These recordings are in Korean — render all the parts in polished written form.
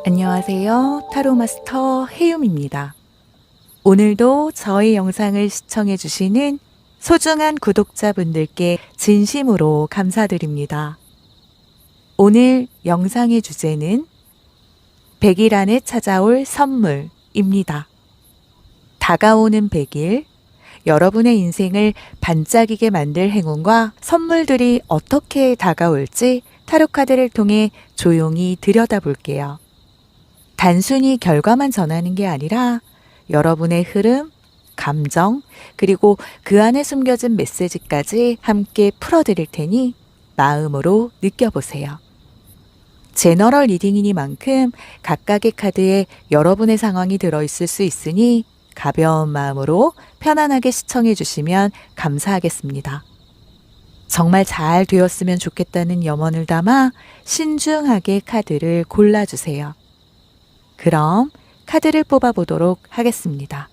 안녕하세요. 타로마스터 해움입니다. 오늘도 저희 영상을 시청해주시는 소중한 구독자분들께 진심으로 감사드립니다. 오늘 영상의 주제는 100일 안에 찾아올 선물입니다. 다가오는 100일, 여러분의 인생을 반짝이게 만들 행운과 선물들이 어떻게 다가올지 타로카드를 통해 조용히 들여다볼게요. 단순히 결과만 전하는 게 아니라 여러분의 흐름, 감정, 그리고 그 안에 숨겨진 메시지까지 함께 풀어드릴 테니 마음으로 느껴보세요. 제너럴 리딩이니만큼 각각의 카드에 여러분의 상황이 들어있을 수 있으니 가벼운 마음으로 편안하게 시청해 주시면 감사하겠습니다. 정말 잘 되었으면 좋겠다는 염원을 담아 신중하게 카드를 골라주세요. 그럼 카드를 뽑아보도록 하겠습니다.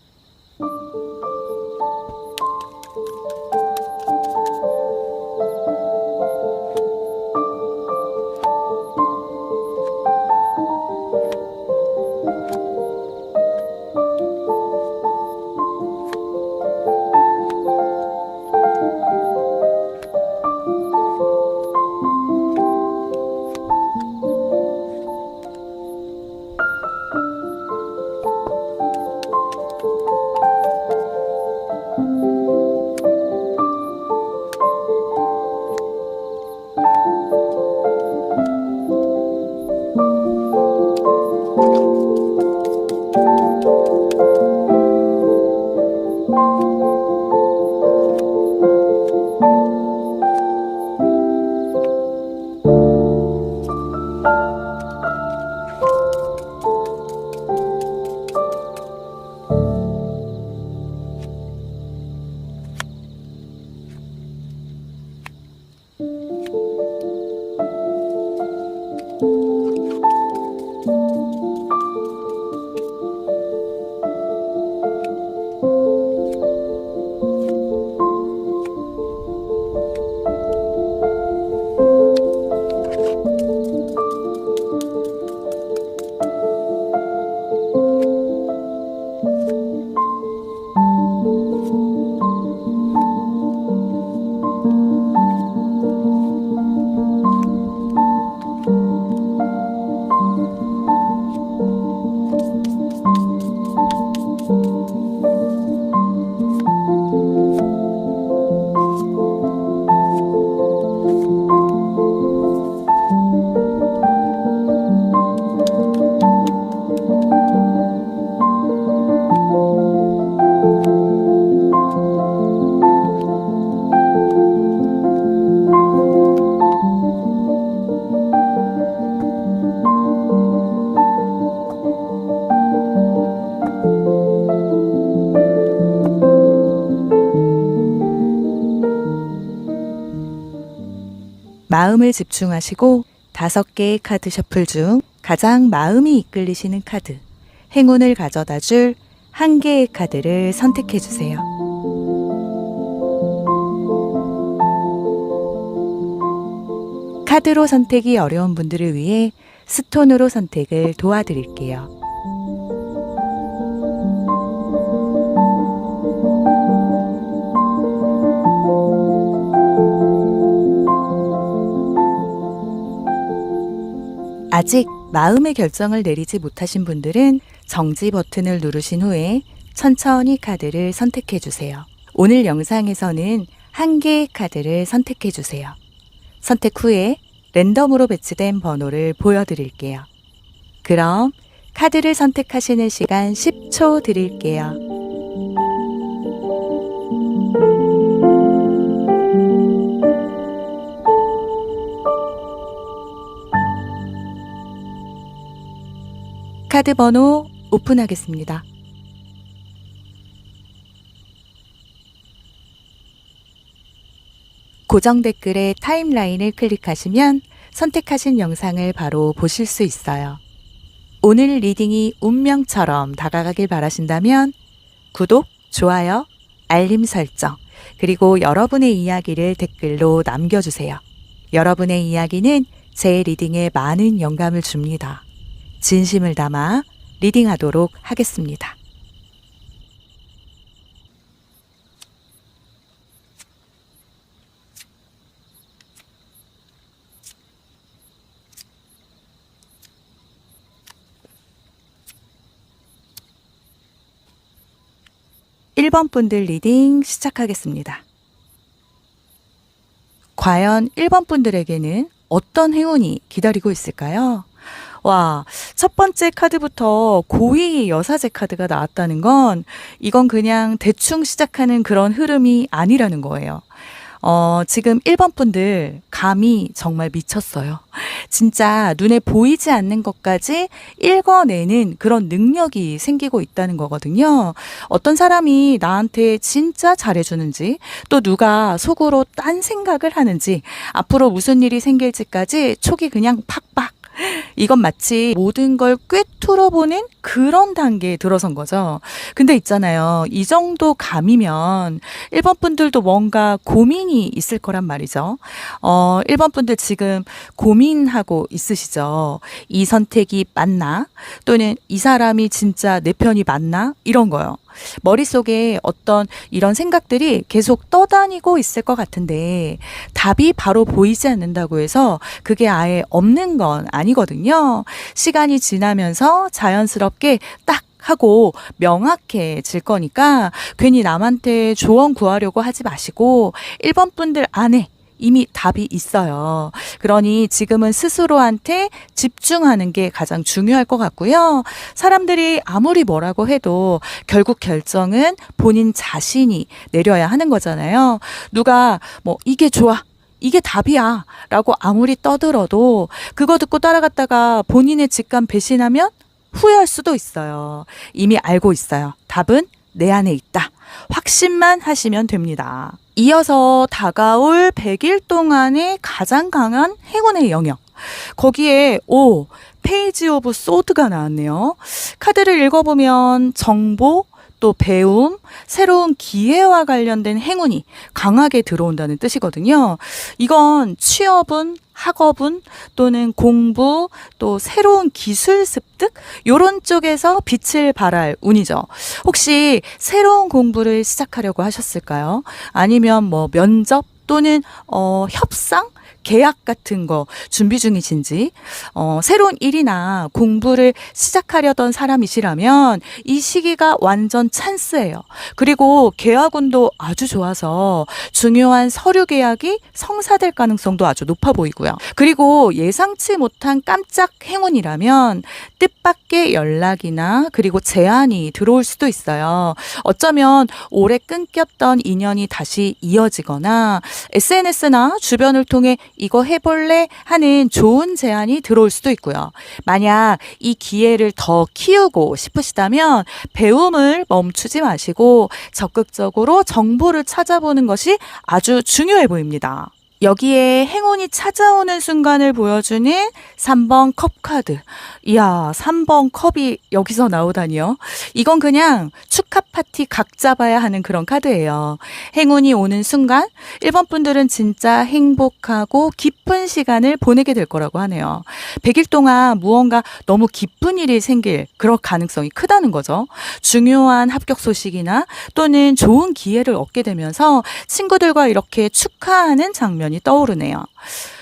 마음을 집중하시고 5개의 카드 셔플 중 가장 마음이 이끌리시는 카드, 행운을 가져다 줄 1개의 카드를 선택해 주세요. 카드로 선택이 어려운 분들을 위해 스톤으로 선택을 도와드릴게요. 아직 마음의 결정을 내리지 못하신 분들은 정지 버튼을 누르신 후에 천천히 카드를 선택해 주세요. 오늘 영상에서는 1개의 카드를 선택해 주세요. 선택 후에 랜덤으로 배치된 번호를 보여드릴게요. 그럼 카드를 선택하시는 시간 10초 드릴게요. 카드 번호 오픈하겠습니다. 고정 댓글에 타임라인을 클릭하시면 선택하신 영상을 바로 보실 수 있어요. 오늘 리딩이 운명처럼 다가가길 바라신다면 구독, 좋아요, 알림 설정, 그리고 여러분의 이야기를 댓글로 남겨주세요. 여러분의 이야기는 제 리딩에 많은 영감을 줍니다. 진심을 담아 리딩하도록 하겠습니다. 일 번 분들 리딩 시작하겠습니다. 과연 1번 분들에게는 어떤 행운이 기다리고 있을까요? 와, 첫 번째 카드부터 고위 여사제 카드가 나왔다는 건 이건 그냥 대충 시작하는 그런 흐름이 아니라는 거예요. 지금 1번 분들 감이 정말 미쳤어요. 진짜 눈에 보이지 않는 것까지 읽어내는 그런 능력이 생기고 있다는 거거든요. 어떤 사람이 나한테 진짜 잘해주는지, 또 누가 속으로 딴 생각을 하는지, 앞으로 무슨 일이 생길지까지 촉이 그냥 팍팍. 이건 마치 모든 걸 꿰뚫어보는 그런 단계에 들어선 거죠. 근데 있잖아요. 이 정도 감이면 1번 분들도 뭔가 고민이 있을 거란 말이죠. 1번 분들 지금 고민하고 있으시죠. 이 선택이 맞나? 또는 이 사람이 진짜 내 편이 맞나? 이런 거요. 머릿속에 어떤 이런 생각들이 계속 떠다니고 있을 것 같은데 답이 바로 보이지 않는다고 해서 그게 아예 없는 건 아니거든요. 시간이 지나면서 자연스럽게 딱 하고 명확해질 거니까 괜히 남한테 조언 구하려고 하지 마시고 1번 분들 안에 이미 답이 있어요. 그러니 지금은 스스로한테 집중하는 게 가장 중요할 것 같고요. 사람들이 아무리 뭐라고 해도 결국 결정은 본인 자신이 내려야 하는 거잖아요. 누가 뭐 이게 좋아, 이게 답이야 라고 아무리 떠들어도 그거 듣고 따라갔다가 본인의 직감 배신하면 후회할 수도 있어요. 이미 알고 있어요. 답은 내 안에 있다. 확신만 하시면 됩니다. 이어서 다가올 100일 동안의 가장 강한 행운의 영역. 거기에 페이지 오브 소드가 나왔네요. 카드를 읽어보면 정보, 또 배움, 새로운 기회와 관련된 행운이 강하게 들어온다는 뜻이거든요. 이건 취업은, 학업은, 또는 공부, 또 새로운 기술 습득 요런 쪽에서 빛을 발할 운이죠. 혹시 새로운 공부를 시작하려고 하셨을까요? 아니면 뭐 면접 또는 협상? 계약 같은 거 준비 중이신지, 새로운 일이나 공부를 시작하려던 사람이시라면 이 시기가 완전 찬스예요. 그리고 계약운도 아주 좋아서 중요한 서류 계약이 성사될 가능성도 아주 높아 보이고요. 그리고 예상치 못한 깜짝 행운이라면 뜻밖의 연락이나 그리고 제안이 들어올 수도 있어요. 어쩌면 오래 끊겼던 인연이 다시 이어지거나 SNS나 주변을 통해 이거 해볼래? 하는 좋은 제안이 들어올 수도 있고요. 만약 이 기회를 더 키우고 싶으시다면 배움을 멈추지 마시고 적극적으로 정보를 찾아보는 것이 아주 중요해 보입니다. 여기에 행운이 찾아오는 순간을 보여주는 3번 컵 카드. 이야, 3번 컵이 여기서 나오다니요. 이건 그냥 축하 파티 각 잡아야 하는 그런 카드예요. 행운이 오는 순간 1번 분들은 진짜 행복하고 기쁜 시간을 보내게 될 거라고 하네요. 100일 동안 무언가 너무 기쁜 일이 생길 그럴 가능성이 크다는 거죠. 중요한 합격 소식이나 또는 좋은 기회를 얻게 되면서 친구들과 이렇게 축하하는 장면이 떠오르네요.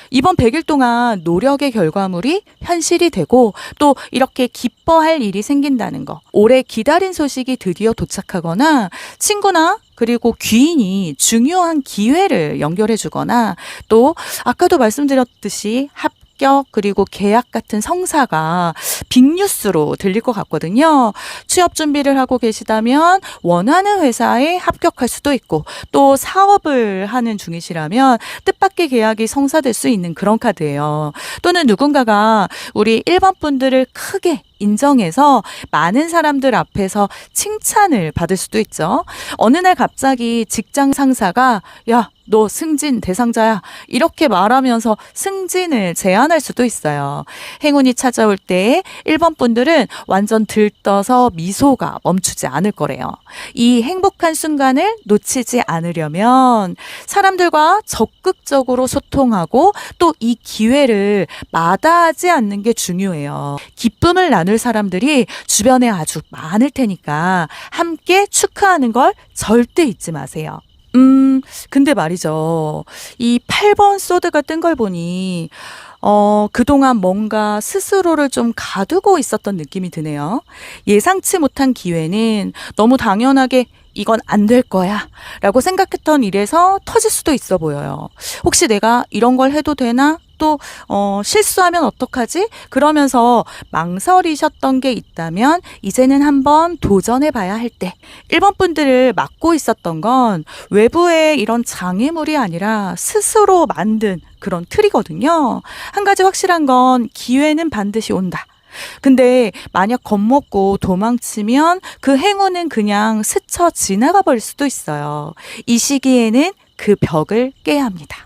이번 100일 동안 노력의 결과물이 현실이 되고 또 이렇게 기뻐할 일이 생긴다는 거. 오래 기다린 소식이 드디어 도착하거나 친구나 그리고 귀인이 중요한 기회를 연결해 주거나 또 아까도 말씀드렸듯이 합격 그리고 계약 같은 성사가 빅뉴스로 들릴 것 같거든요. 취업 준비를 하고 계시다면 원하는 회사에 합격할 수도 있고 또 사업을 하는 중이시라면 뜻밖의 계약이 성사될 수 있는 그런 카드예요. 또는 누군가가 우리 1번 분들을 크게 인정해서 많은 사람들 앞에서 칭찬을 받을 수도 있죠. 어느 날 갑자기 직장 상사가 야, 너 승진 대상자야. 이렇게 말하면서 승진을 제안할 수도 있어요. 행운이 찾아올 때 1번 분들은 완전 들떠서 미소가 멈추지 않을 거래요. 이 행복한 순간을 놓치지 않으려면 사람들과 적극적으로 소통하고 또 이 기회를 마다하지 않는 게 중요해요. 기쁨을 나눌 사람들이 주변에 아주 많을 테니까 함께 축하하는 걸 절대 잊지 마세요. 근데 말이죠. 이 8번 소드가 뜬 걸 보니 그동안 뭔가 스스로를 좀 가두고 있었던 느낌이 드네요. 예상치 못한 기회는 너무 당연하게 이건 안 될 거야 라고 생각했던 일에서 터질 수도 있어 보여요. 혹시 내가 이런 걸 해도 되나? 또 실수하면 어떡하지? 그러면서 망설이셨던 게 있다면 이제는 한번 도전해 봐야 할 때 1번 분들을 막고 있었던 건 외부의 이런 장애물이 아니라 스스로 만든 그런 틀이거든요. 한 가지 확실한 건 기회는 반드시 온다. 근데 만약 겁먹고 도망치면 그 행운은 그냥 스쳐 지나가 버릴 수도 있어요. 이 시기에는 그 벽을 깨야 합니다.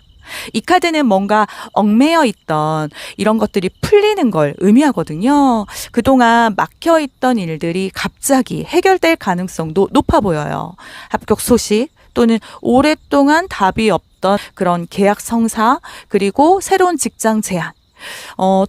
이 카드는 뭔가 얽매여 있던 이런 것들이 풀리는 걸 의미하거든요. 그동안 막혀 있던 일들이 갑자기 해결될 가능성도 높아 보여요. 합격 소식 또는 오랫동안 답이 없던 그런 계약 성사, 그리고 새로운 직장 제안,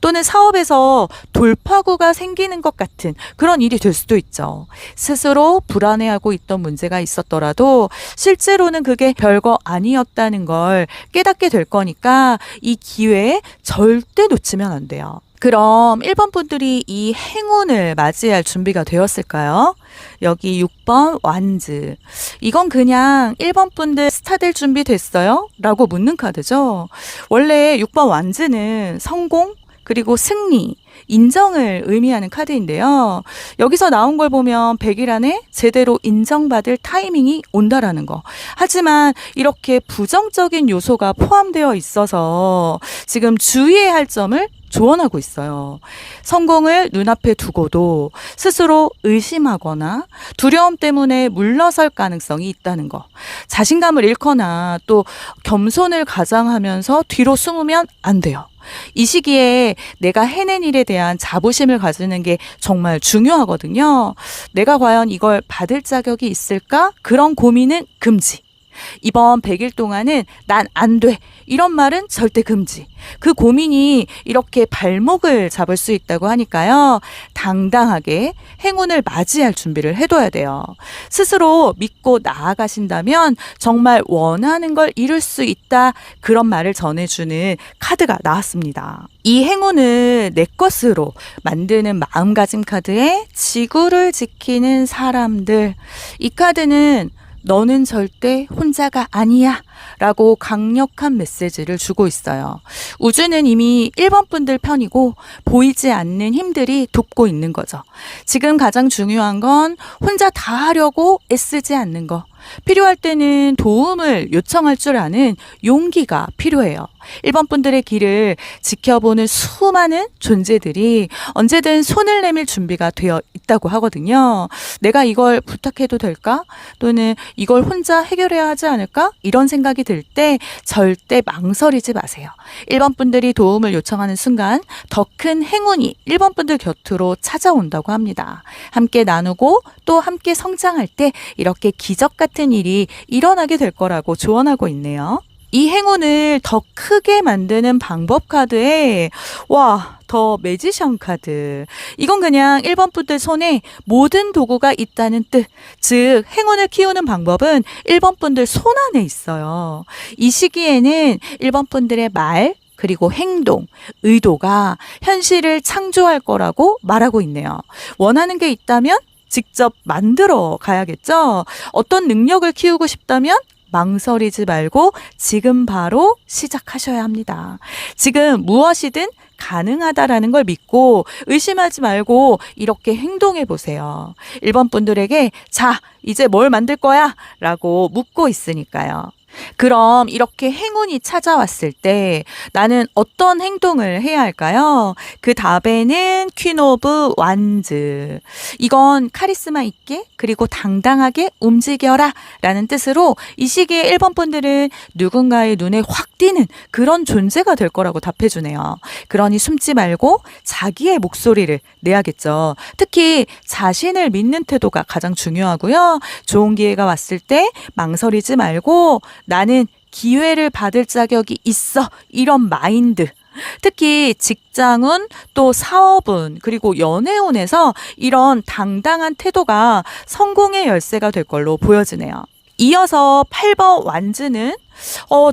또는 사업에서 돌파구가 생기는 것 같은 그런 일이 될 수도 있죠. 스스로 불안해하고 있던 문제가 있었더라도 실제로는 그게 별거 아니었다는 걸 깨닫게 될 거니까 이 기회에 절대 놓치면 안 돼요. 그럼 1번 분들이 이 행운을 맞이할 준비가 되었을까요? 여기 6번 완즈. 이건 그냥 1번 분들 스타 될 준비 됐어요? 라고 묻는 카드죠. 원래 6번 완즈는 성공, 그리고 승리, 인정을 의미하는 카드인데요. 여기서 나온 걸 보면 100일 안에 제대로 인정받을 타이밍이 온다라는 거. 하지만 이렇게 부정적인 요소가 포함되어 있어서 지금 주의해야 할 점을 조언하고 있어요. 성공을 눈앞에 두고도 스스로 의심하거나 두려움 때문에 물러설 가능성이 있다는 거. 자신감을 잃거나 또 겸손을 가장하면서 뒤로 숨으면 안 돼요. 이 시기에 내가 해낸 일에 대한 자부심을 가지는 게 정말 중요하거든요. 내가 과연 이걸 받을 자격이 있을까? 그런 고민은 금지. 이번 100일 동안은 난 안 돼. 이런 말은 절대 금지. 그 고민이 이렇게 발목을 잡을 수 있다고 하니까요. 당당하게 행운을 맞이할 준비를 해둬야 돼요. 스스로 믿고 나아가신다면 정말 원하는 걸 이룰 수 있다. 그런 말을 전해주는 카드가 나왔습니다. 이 행운을 내 것으로 만드는 마음가짐 카드에 지구를 지키는 사람들. 이 카드는 너는 절대 혼자가 아니야 라고 강력한 메시지를 주고 있어요. 우주는 이미 1번 분들 편이고 보이지 않는 힘들이 돕고 있는 거죠. 지금 가장 중요한 건 혼자 다 하려고 애쓰지 않는 거. 필요할 때는 도움을 요청할 줄 아는 용기가 필요해요. 1번 분들의 길을 지켜보는 수많은 존재들이 언제든 손을 내밀 준비가 되어 있다고 하거든요. 내가 이걸 부탁해도 될까? 또는 이걸 혼자 해결해야 하지 않을까? 이런 생각이 들 때 절대 망설이지 마세요. 1번 분들이 도움을 요청하는 순간 더 큰 행운이 1번 분들 곁으로 찾아온다고 합니다. 함께 나누고 또 함께 성장할 때 이렇게 기적 같은 일이 일어나게 될 거라고 조언하고 있네요. 이 행운을 더 크게 만드는 방법 카드에 더 매지션 카드. 이건 그냥 1번 분들 손에 모든 도구가 있다는 뜻. 즉 행운을 키우는 방법은 1번 분들 손 안에 있어요. 이 시기에는 1번 분들의 말 그리고 행동, 의도가 현실을 창조할 거라고 말하고 있네요. 원하는 게 있다면 직접 만들어 가야겠죠. 어떤 능력을 키우고 싶다면 망설이지 말고 지금 바로 시작하셔야 합니다. 지금 무엇이든 가능하다라는 걸 믿고 의심하지 말고 이렇게 행동해 보세요. 1번 분들에게 자, 이제 뭘 만들 거야? 라고 묻고 있으니까요. 그럼 이렇게 행운이 찾아왔을 때 나는 어떤 행동을 해야 할까요? 그 답에는 퀸 오브 완즈. 이건 카리스마 있게 그리고 당당하게 움직여라 라는 뜻으로 이 시기에 1번 분들은 누군가의 눈에 확 띄는 그런 존재가 될 거라고 답해주네요. 그러니 숨지 말고 자기의 목소리를 내야겠죠. 특히 자신을 믿는 태도가 가장 중요하고요. 좋은 기회가 왔을 때 망설이지 말고 나는 기회를 받을 자격이 있어. 이런 마인드. 특히 직장운 또 사업운 그리고 연애운에서 이런 당당한 태도가 성공의 열쇠가 될 걸로 보여지네요. 이어서 8번 완즈는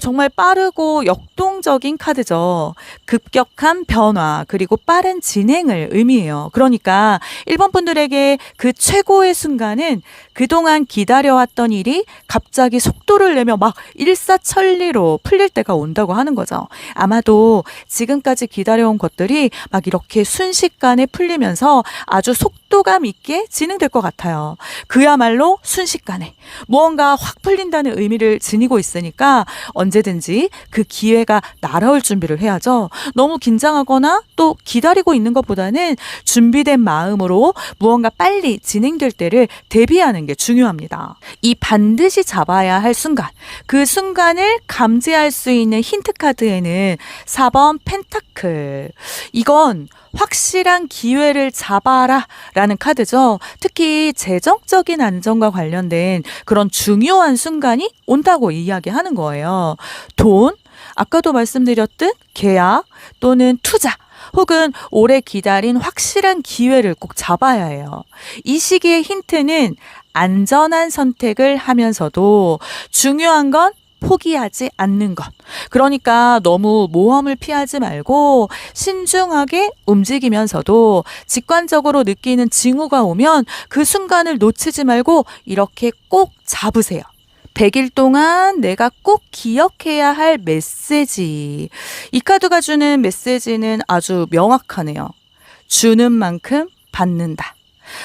정말 빠르고 역동적인 카드죠. 급격한 변화 그리고 빠른 진행을 의미해요. 그러니까 1번 분들에게 그 최고의 순간은 그동안 기다려왔던 일이 갑자기 속도를 내며 막 일사천리로 풀릴 때가 온다고 하는 거죠. 아마도 지금까지 기다려온 것들이 막 이렇게 순식간에 풀리면서 아주 속도감 있게 진행될 것 같아요. 그야말로 순식간에 무언가 확 풀린다는 의미를 지니고 있으니까 언제든지 그 기회가 날아올 준비를 해야죠. 너무 긴장하거나 또 기다리고 있는 것보다는 준비된 마음으로 무언가 빨리 진행될 때를 대비하는 게 중요합니다. 이 반드시 잡아야 할 순간, 그 순간을 감지할 수 있는 힌트 카드에는 4번 펜타클. 이건 확실한 기회를 잡아라 라는 카드죠. 특히 재정적인 안정과 관련된 그런 중요한 순간이 온다고 이야기하는 거예요. 돈, 아까도 말씀드렸듯 계약 또는 투자 혹은 오래 기다린 확실한 기회를 꼭 잡아야 해요. 이 시기의 힌트는 안전한 선택을 하면서도 중요한 건 포기하지 않는 것. 그러니까 너무 모험을 피하지 말고 신중하게 움직이면서도 직관적으로 느끼는 징후가 오면 그 순간을 놓치지 말고 이렇게 꼭 잡으세요. 100일 동안 내가 꼭 기억해야 할 메시지. 이 카드가 주는 메시지는 아주 명확하네요. 주는 만큼 받는다.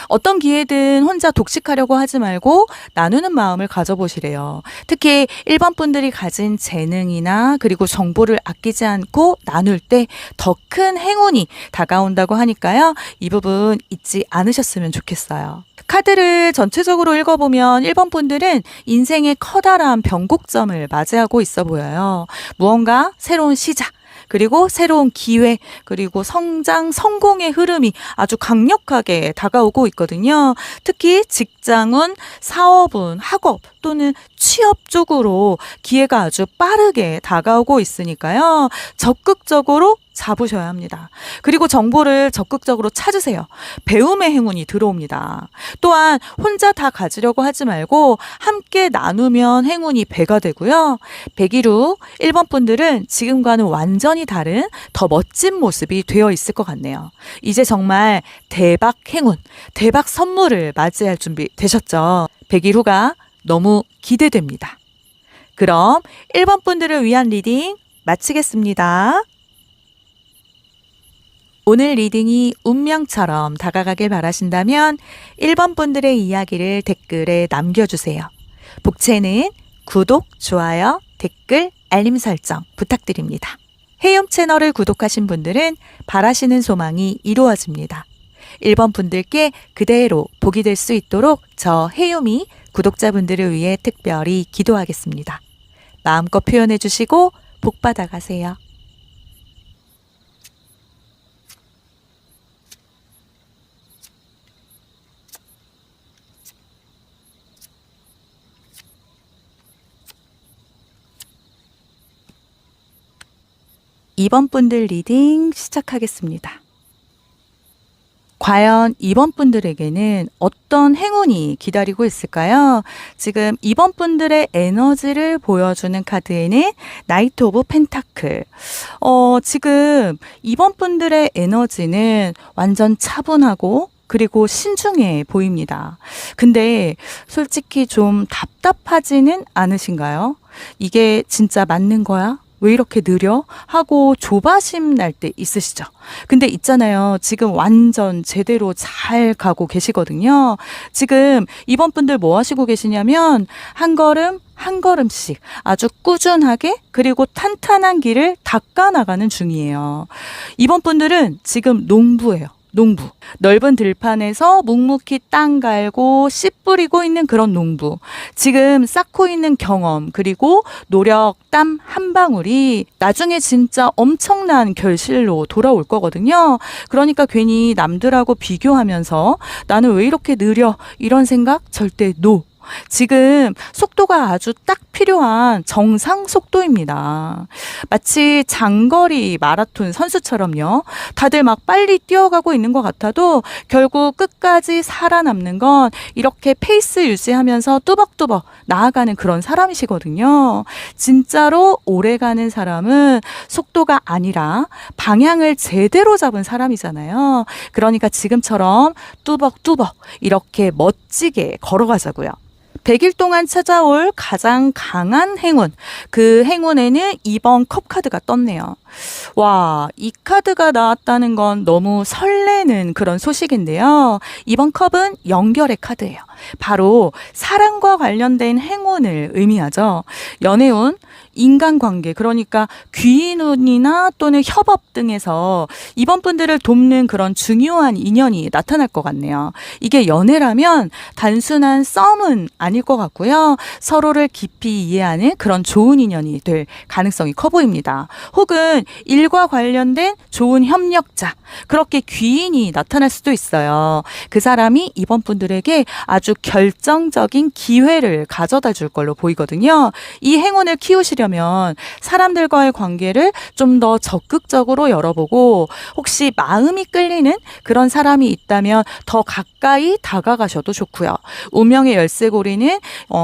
어떤 기회든 혼자 독식하려고 하지 말고 나누는 마음을 가져보시래요. 특히 1번 분들이 가진 재능이나 그리고 정보를 아끼지 않고 나눌 때 더 큰 행운이 다가온다고 하니까요. 이 부분 잊지 않으셨으면 좋겠어요. 카드를 전체적으로 읽어보면 1번 분들은 인생의 커다란 변곡점을 맞이하고 있어 보여요. 무언가 새로운 시작, 그리고 새로운 기회, 그리고 성장, 성공의 흐름이 아주 강력하게 다가오고 있거든요. 특히 직장운, 사업운, 학업 또는 취업 쪽으로 기회가 아주 빠르게 다가오고 있으니까요. 적극적으로 잡으셔야 합니다. 그리고 정보를 적극적으로 찾으세요. 배움의 행운이 들어옵니다. 또한 혼자 다 가지려고 하지 말고 함께 나누면 행운이 배가 되고요. 100일 후 1번 분들은 지금과는 완전히 다른 더 멋진 모습이 되어 있을 것 같네요. 이제 정말 대박 행운, 대박 선물을 맞이할 준비 되셨죠? 100일 후가 너무 기대됩니다. 그럼 1번 분들을 위한 리딩 마치겠습니다. 오늘 리딩이 운명처럼 다가가길 바라신다면 1번 분들의 이야기를 댓글에 남겨주세요. 복채는 구독, 좋아요, 댓글, 알림 설정 부탁드립니다. 해움 채널을 구독하신 분들은 바라시는 소망이 이루어집니다. 1번 분들께 그대로 복이 될 수 있도록 저 해움이 구독자분들을 위해 특별히 기도하겠습니다. 마음껏 표현해 주시고 복 받아가세요. 이번 분들 리딩 시작하겠습니다. 과연 2번 분들에게는 어떤 행운이 기다리고 있을까요? 지금 2번 분들의 에너지를 보여주는 카드에는 나이트 오브 펜타클. 지금 2번 분들의 에너지는 완전 차분하고 그리고 신중해 보입니다. 근데 솔직히 좀 답답하지는 않으신가요? 이게 진짜 맞는 거야? 왜 이렇게 느려? 하고 조바심 날 때 있으시죠? 근데 있잖아요. 지금 완전 제대로 잘 가고 계시거든요. 지금 이번 분들 뭐 하시고 계시냐면 한 걸음 한 걸음씩 아주 꾸준하게 그리고 탄탄한 길을 닦아 나가는 중이에요. 이번 분들은 지금 농부예요. 농부. 넓은 들판에서 묵묵히 땅 갈고 씨 뿌리고 있는 그런 농부. 지금 쌓고 있는 경험 그리고 노력, 땀 한 방울이 나중에 진짜 엄청난 결실로 돌아올 거거든요. 그러니까 괜히 남들하고 비교하면서 나는 왜 이렇게 느려? 이런 생각 절대 NO. 지금 속도가 아주 딱 필요한 정상 속도입니다. 마치 장거리 마라톤 선수처럼요. 다들 막 빨리 뛰어가고 있는 것 같아도 결국 끝까지 살아남는 건 이렇게 페이스 유지하면서 뚜벅뚜벅 나아가는 그런 사람이시거든요. 진짜로 오래가는 사람은 속도가 아니라 방향을 제대로 잡은 사람이잖아요. 그러니까 지금처럼 뚜벅뚜벅 이렇게 멋지게 걸어가자고요. 100일 동안 찾아올 가장 강한 행운. 그 행운에는 2번 컵 카드가 떴네요. 와, 이 카드가 나왔다는 건 너무 설레는 그런 소식인데요. 이번 컵은 연결의 카드예요. 바로 사랑과 관련된 행운을 의미하죠. 연애운, 인간관계, 그러니까 귀인운이나 또는 협업 등에서 이번 분들을 돕는 그런 중요한 인연이 나타날 것 같네요. 이게 연애라면 단순한 썸은 아닐 것 같고요. 서로를 깊이 이해하는 그런 좋은 인연이 될 가능성이 커 보입니다. 혹은 일과 관련된 좋은 협력자, 그렇게 귀인이 나타날 수도 있어요. 그 사람이 이번 분들에게 아주 결정적인 기회를 가져다 줄 걸로 보이거든요. 이 행운을 키우시려면 사람들과의 관계를 좀 더 적극적으로 열어보고 혹시 마음이 끌리는 그런 사람이 있다면 더 가까이 다가가셔도 좋고요. 운명의 열쇠고리는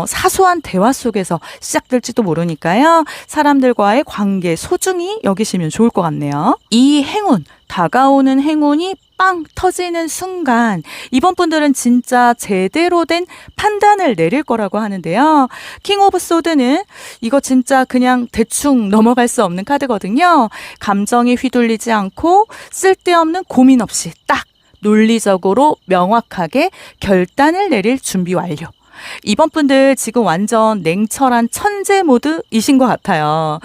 사소한 대화 속에서 시작될지도 모르니까요. 사람들과의 관계 소중히 여기시면 좋을 것 같네요. 이 행운, 다가오는 행운이 빵 터지는 순간 이번 분들은 진짜 제대로 된 판단을 내릴 거라고 하는데요. 킹 오브 소드는 이거 진짜 그냥 대충 넘어갈 수 없는 카드거든요. 감정에 휘둘리지 않고 쓸데없는 고민 없이 딱 논리적으로 명확하게 결단을 내릴 준비 완료. 이번 분들 지금 완전 냉철한 천재 모드이신 것 같아요.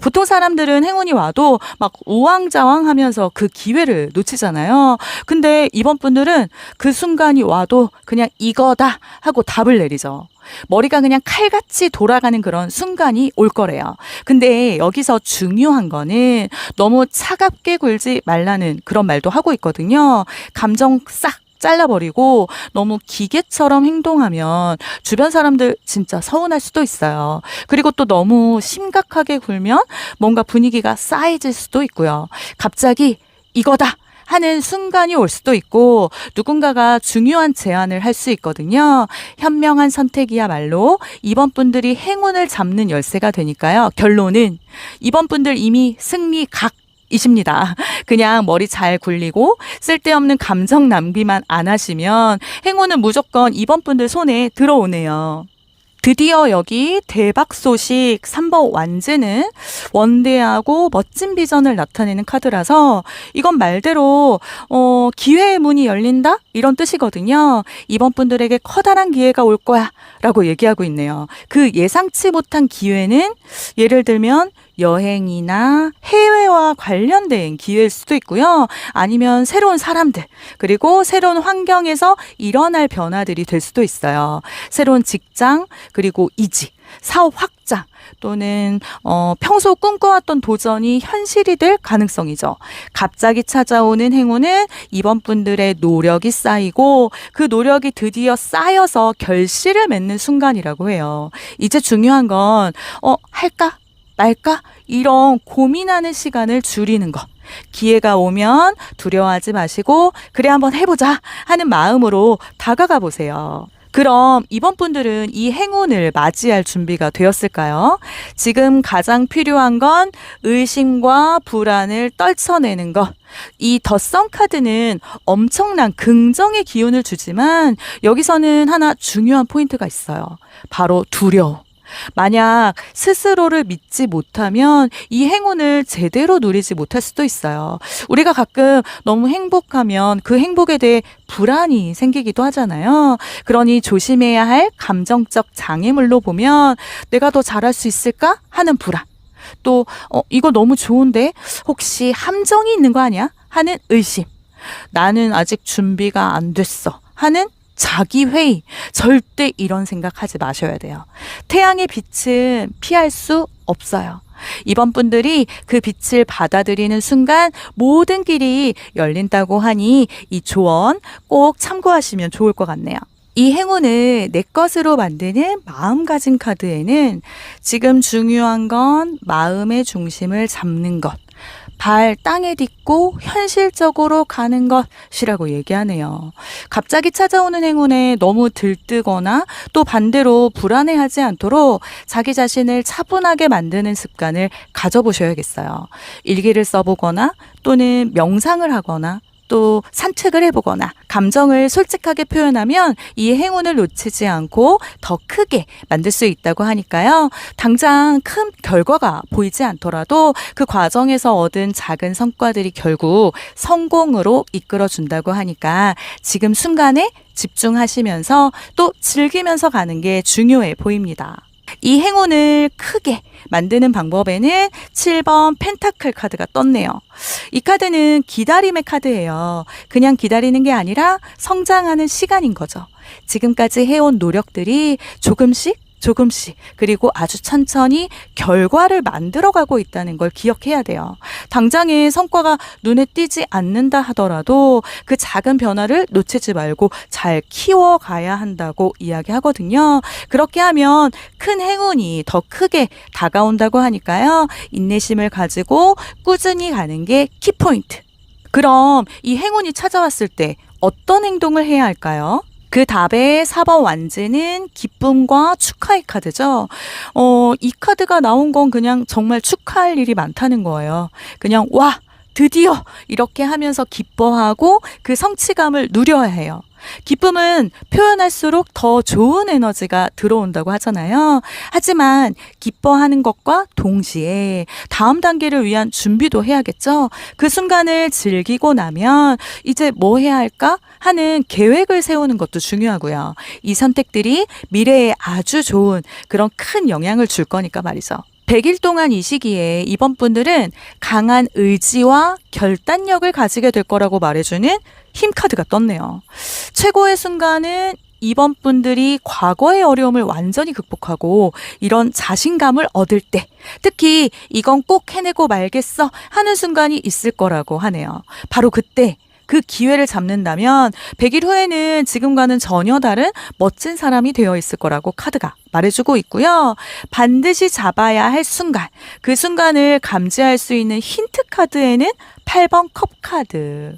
보통 사람들은 행운이 와도 막 우왕좌왕 하면서 그 기회를 놓치잖아요. 근데 이번 분들은 그 순간이 와도 그냥 이거다 하고 답을 내리죠. 머리가 그냥 칼같이 돌아가는 그런 순간이 올 거래요. 근데 여기서 중요한 거는 너무 차갑게 굴지 말라는 그런 말도 하고 있거든요. 감정 싹 잘라버리고 너무 기계처럼 행동하면 주변 사람들 진짜 서운할 수도 있어요. 그리고 또 너무 심각하게 굴면 뭔가 분위기가 싸해질 수도 있고요. 갑자기 이거다 하는 순간이 올 수도 있고 누군가가 중요한 제안을 할 수 있거든요. 현명한 선택이야말로 이번 분들이 행운을 잡는 열쇠가 되니까요. 결론은 이번 분들 이미 승리각 이십니다. 그냥 머리 잘 굴리고 쓸데없는 감정 낭비만 안 하시면 행운은 무조건 이번 분들 손에 들어오네요. 드디어 여기 대박 소식 3번 완즈는 원대하고 멋진 비전을 나타내는 카드라서 이건 말대로 기회의 문이 열린다? 이런 뜻이거든요. 이번 분들에게 커다란 기회가 올 거야 라고 얘기하고 있네요. 그 예상치 못한 기회는 예를 들면 여행이나 해외와 관련된 기회일 수도 있고요. 아니면 새로운 사람들, 그리고 새로운 환경에서 일어날 변화들이 될 수도 있어요. 새로운 직장, 그리고 이직, 사업 확장, 또는 평소 꿈꿔왔던 도전이 현실이 될 가능성이죠. 갑자기 찾아오는 행운은 이번 분들의 노력이 쌓이고 그 노력이 드디어 쌓여서 결실을 맺는 순간이라고 해요. 이제 중요한 건 할까? 말까? 이런 고민하는 시간을 줄이는 것. 기회가 오면 두려워하지 마시고 그래 한번 해보자 하는 마음으로 다가가 보세요. 그럼 이번 분들은 이 행운을 맞이할 준비가 되었을까요? 지금 가장 필요한 건 의심과 불안을 떨쳐내는 것. 이 덧선 카드는 엄청난 긍정의 기운을 주지만 여기서는 하나 중요한 포인트가 있어요. 바로 두려움. 만약 스스로를 믿지 못하면 이 행운을 제대로 누리지 못할 수도 있어요. 우리가 가끔 너무 행복하면 그 행복에 대해 불안이 생기기도 하잖아요. 그러니 조심해야 할 감정적 장애물로 보면 내가 더 잘할 수 있을까 하는 불안. 또 이거 너무 좋은데 혹시 함정이 있는 거 아니야? 하는 의심. 나는 아직 준비가 안 됐어 하는 자기 회의. 절대 이런 생각하지 마셔야 돼요. 태양의 빛은 피할 수 없어요. 이번 분들이 그 빛을 받아들이는 순간 모든 길이 열린다고 하니 이 조언 꼭 참고하시면 좋을 것 같네요. 이 행운을 내 것으로 만드는 마음가짐 카드에는 지금 중요한 건 마음의 중심을 잡는 것, 발 땅에 딛고 현실적으로 가는 것이라고 얘기하네요. 갑자기 찾아오는 행운에 너무 들뜨거나 또 반대로 불안해하지 않도록 자기 자신을 차분하게 만드는 습관을 가져보셔야겠어요. 일기를 써보거나 또는 명상을 하거나 또 산책을 해보거나 감정을 솔직하게 표현하면 이 행운을 놓치지 않고 더 크게 만들 수 있다고 하니까요. 당장 큰 결과가 보이지 않더라도 그 과정에서 얻은 작은 성과들이 결국 성공으로 이끌어준다고 하니까 지금 순간에 집중하시면서 또 즐기면서 가는 게 중요해 보입니다. 이 행운을 크게 만드는 방법에는 7번 펜타클 카드가 떴네요. 이 카드는 기다림의 카드예요. 그냥 기다리는 게 아니라 성장하는 시간인 거죠. 지금까지 해온 노력들이 조금씩 그리고 아주 천천히 결과를 만들어가고 있다는 걸 기억해야 돼요. 당장의 성과가 눈에 띄지 않는다 하더라도 그 작은 변화를 놓치지 말고 잘 키워가야 한다고 이야기하거든요. 그렇게 하면 큰 행운이 더 크게 다가온다고 하니까요. 인내심을 가지고 꾸준히 가는 게 키포인트. 그럼 이 행운이 찾아왔을 때 어떤 행동을 해야 할까요? 그 답의 4번 완즈는 기쁨과 축하의 카드죠. 이 카드가 나온 건 그냥 정말 축하할 일이 많다는 거예요. 그냥 와, 드디어 이렇게 하면서 기뻐하고 그 성취감을 누려야 해요. 기쁨은 표현할수록 더 좋은 에너지가 들어온다고 하잖아요. 하지만 기뻐하는 것과 동시에 다음 단계를 위한 준비도 해야겠죠. 그 순간을 즐기고 나면 이제 뭐 해야 할까 하는 계획을 세우는 것도 중요하고요. 이 선택들이 미래에 아주 좋은 그런 큰 영향을 줄 거니까 말이죠. 100일 동안 이 시기에 이번 분들은 강한 의지와 결단력을 가지게 될 거라고 말해주는 힘 카드가 떴네요. 최고의 순간은 이번 분들이 과거의 어려움을 완전히 극복하고 이런 자신감을 얻을 때, 특히 이건 꼭 해내고 말겠어 하는 순간이 있을 거라고 하네요. 바로 그때 그 기회를 잡는다면 100일 후에는 지금과는 전혀 다른 멋진 사람이 되어 있을 거라고 카드가 말해주고 있고요. 반드시 잡아야 할 순간, 그 순간을 감지할 수 있는 힌트 카드에는 8번 컵 카드.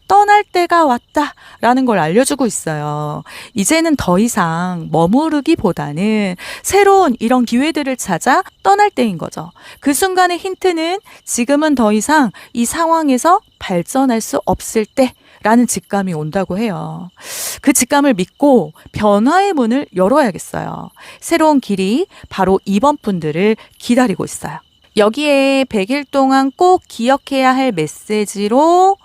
떠날 때가 왔다라는 걸 알려주고 있어요. 이제는 더 이상 머무르기보다는 새로운 이런 기회들을 찾아 떠날 때인 거죠. 그 순간의 힌트는 지금은 더 이상 이 상황에서 발전할 수 없을 때 라는 직감이 온다고 해요. 그 직감을 믿고 변화의 문을 열어야겠어요. 새로운 길이 바로 이번 분들을 기다리고 있어요. 여기에 100일 동안 꼭 기억해야 할 메시지로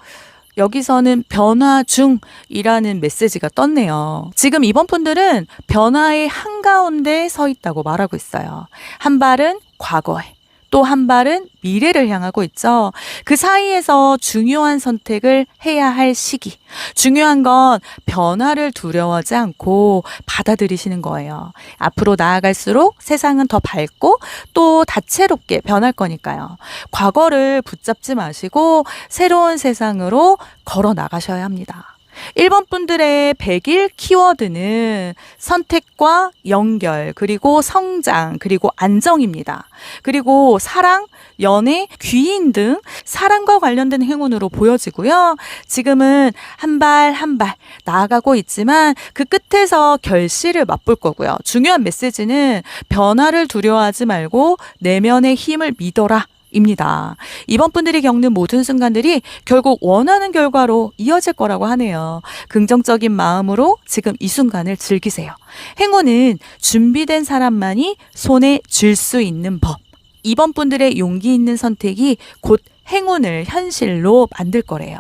여기서는 변화 중이라는 메시지가 떴네요. 지금 이번 분들은 변화의 한가운데 서 있다고 말하고 있어요. 한 발은 과거에, 또 한 발은 미래를 향하고 있죠. 그 사이에서 중요한 선택을 해야 할 시기. 중요한 건 변화를 두려워하지 않고 받아들이시는 거예요. 앞으로 나아갈수록 세상은 더 밝고 또 다채롭게 변할 거니까요. 과거를 붙잡지 마시고 새로운 세상으로 걸어 나가셔야 합니다. 1번 분들의 100일 키워드는 선택과 연결, 그리고 성장, 그리고 안정입니다. 그리고 사랑, 연애, 귀인 등 사랑과 관련된 행운으로 보여지고요. 지금은 한 발 한 발 나아가고 있지만 그 끝에서 결실을 맛볼 거고요. 중요한 메시지는 변화를 두려워하지 말고 내면의 힘을 믿어라. 입니다. 이번 분들이 겪는 모든 순간들이 결국 원하는 결과로 이어질 거라고 하네요. 긍정적인 마음으로 지금 이 순간을 즐기세요. 행운은 준비된 사람만이 손에 쥘 수 있는 법. 이번 분들의 용기 있는 선택이 곧 행운을 현실로 만들 거래요.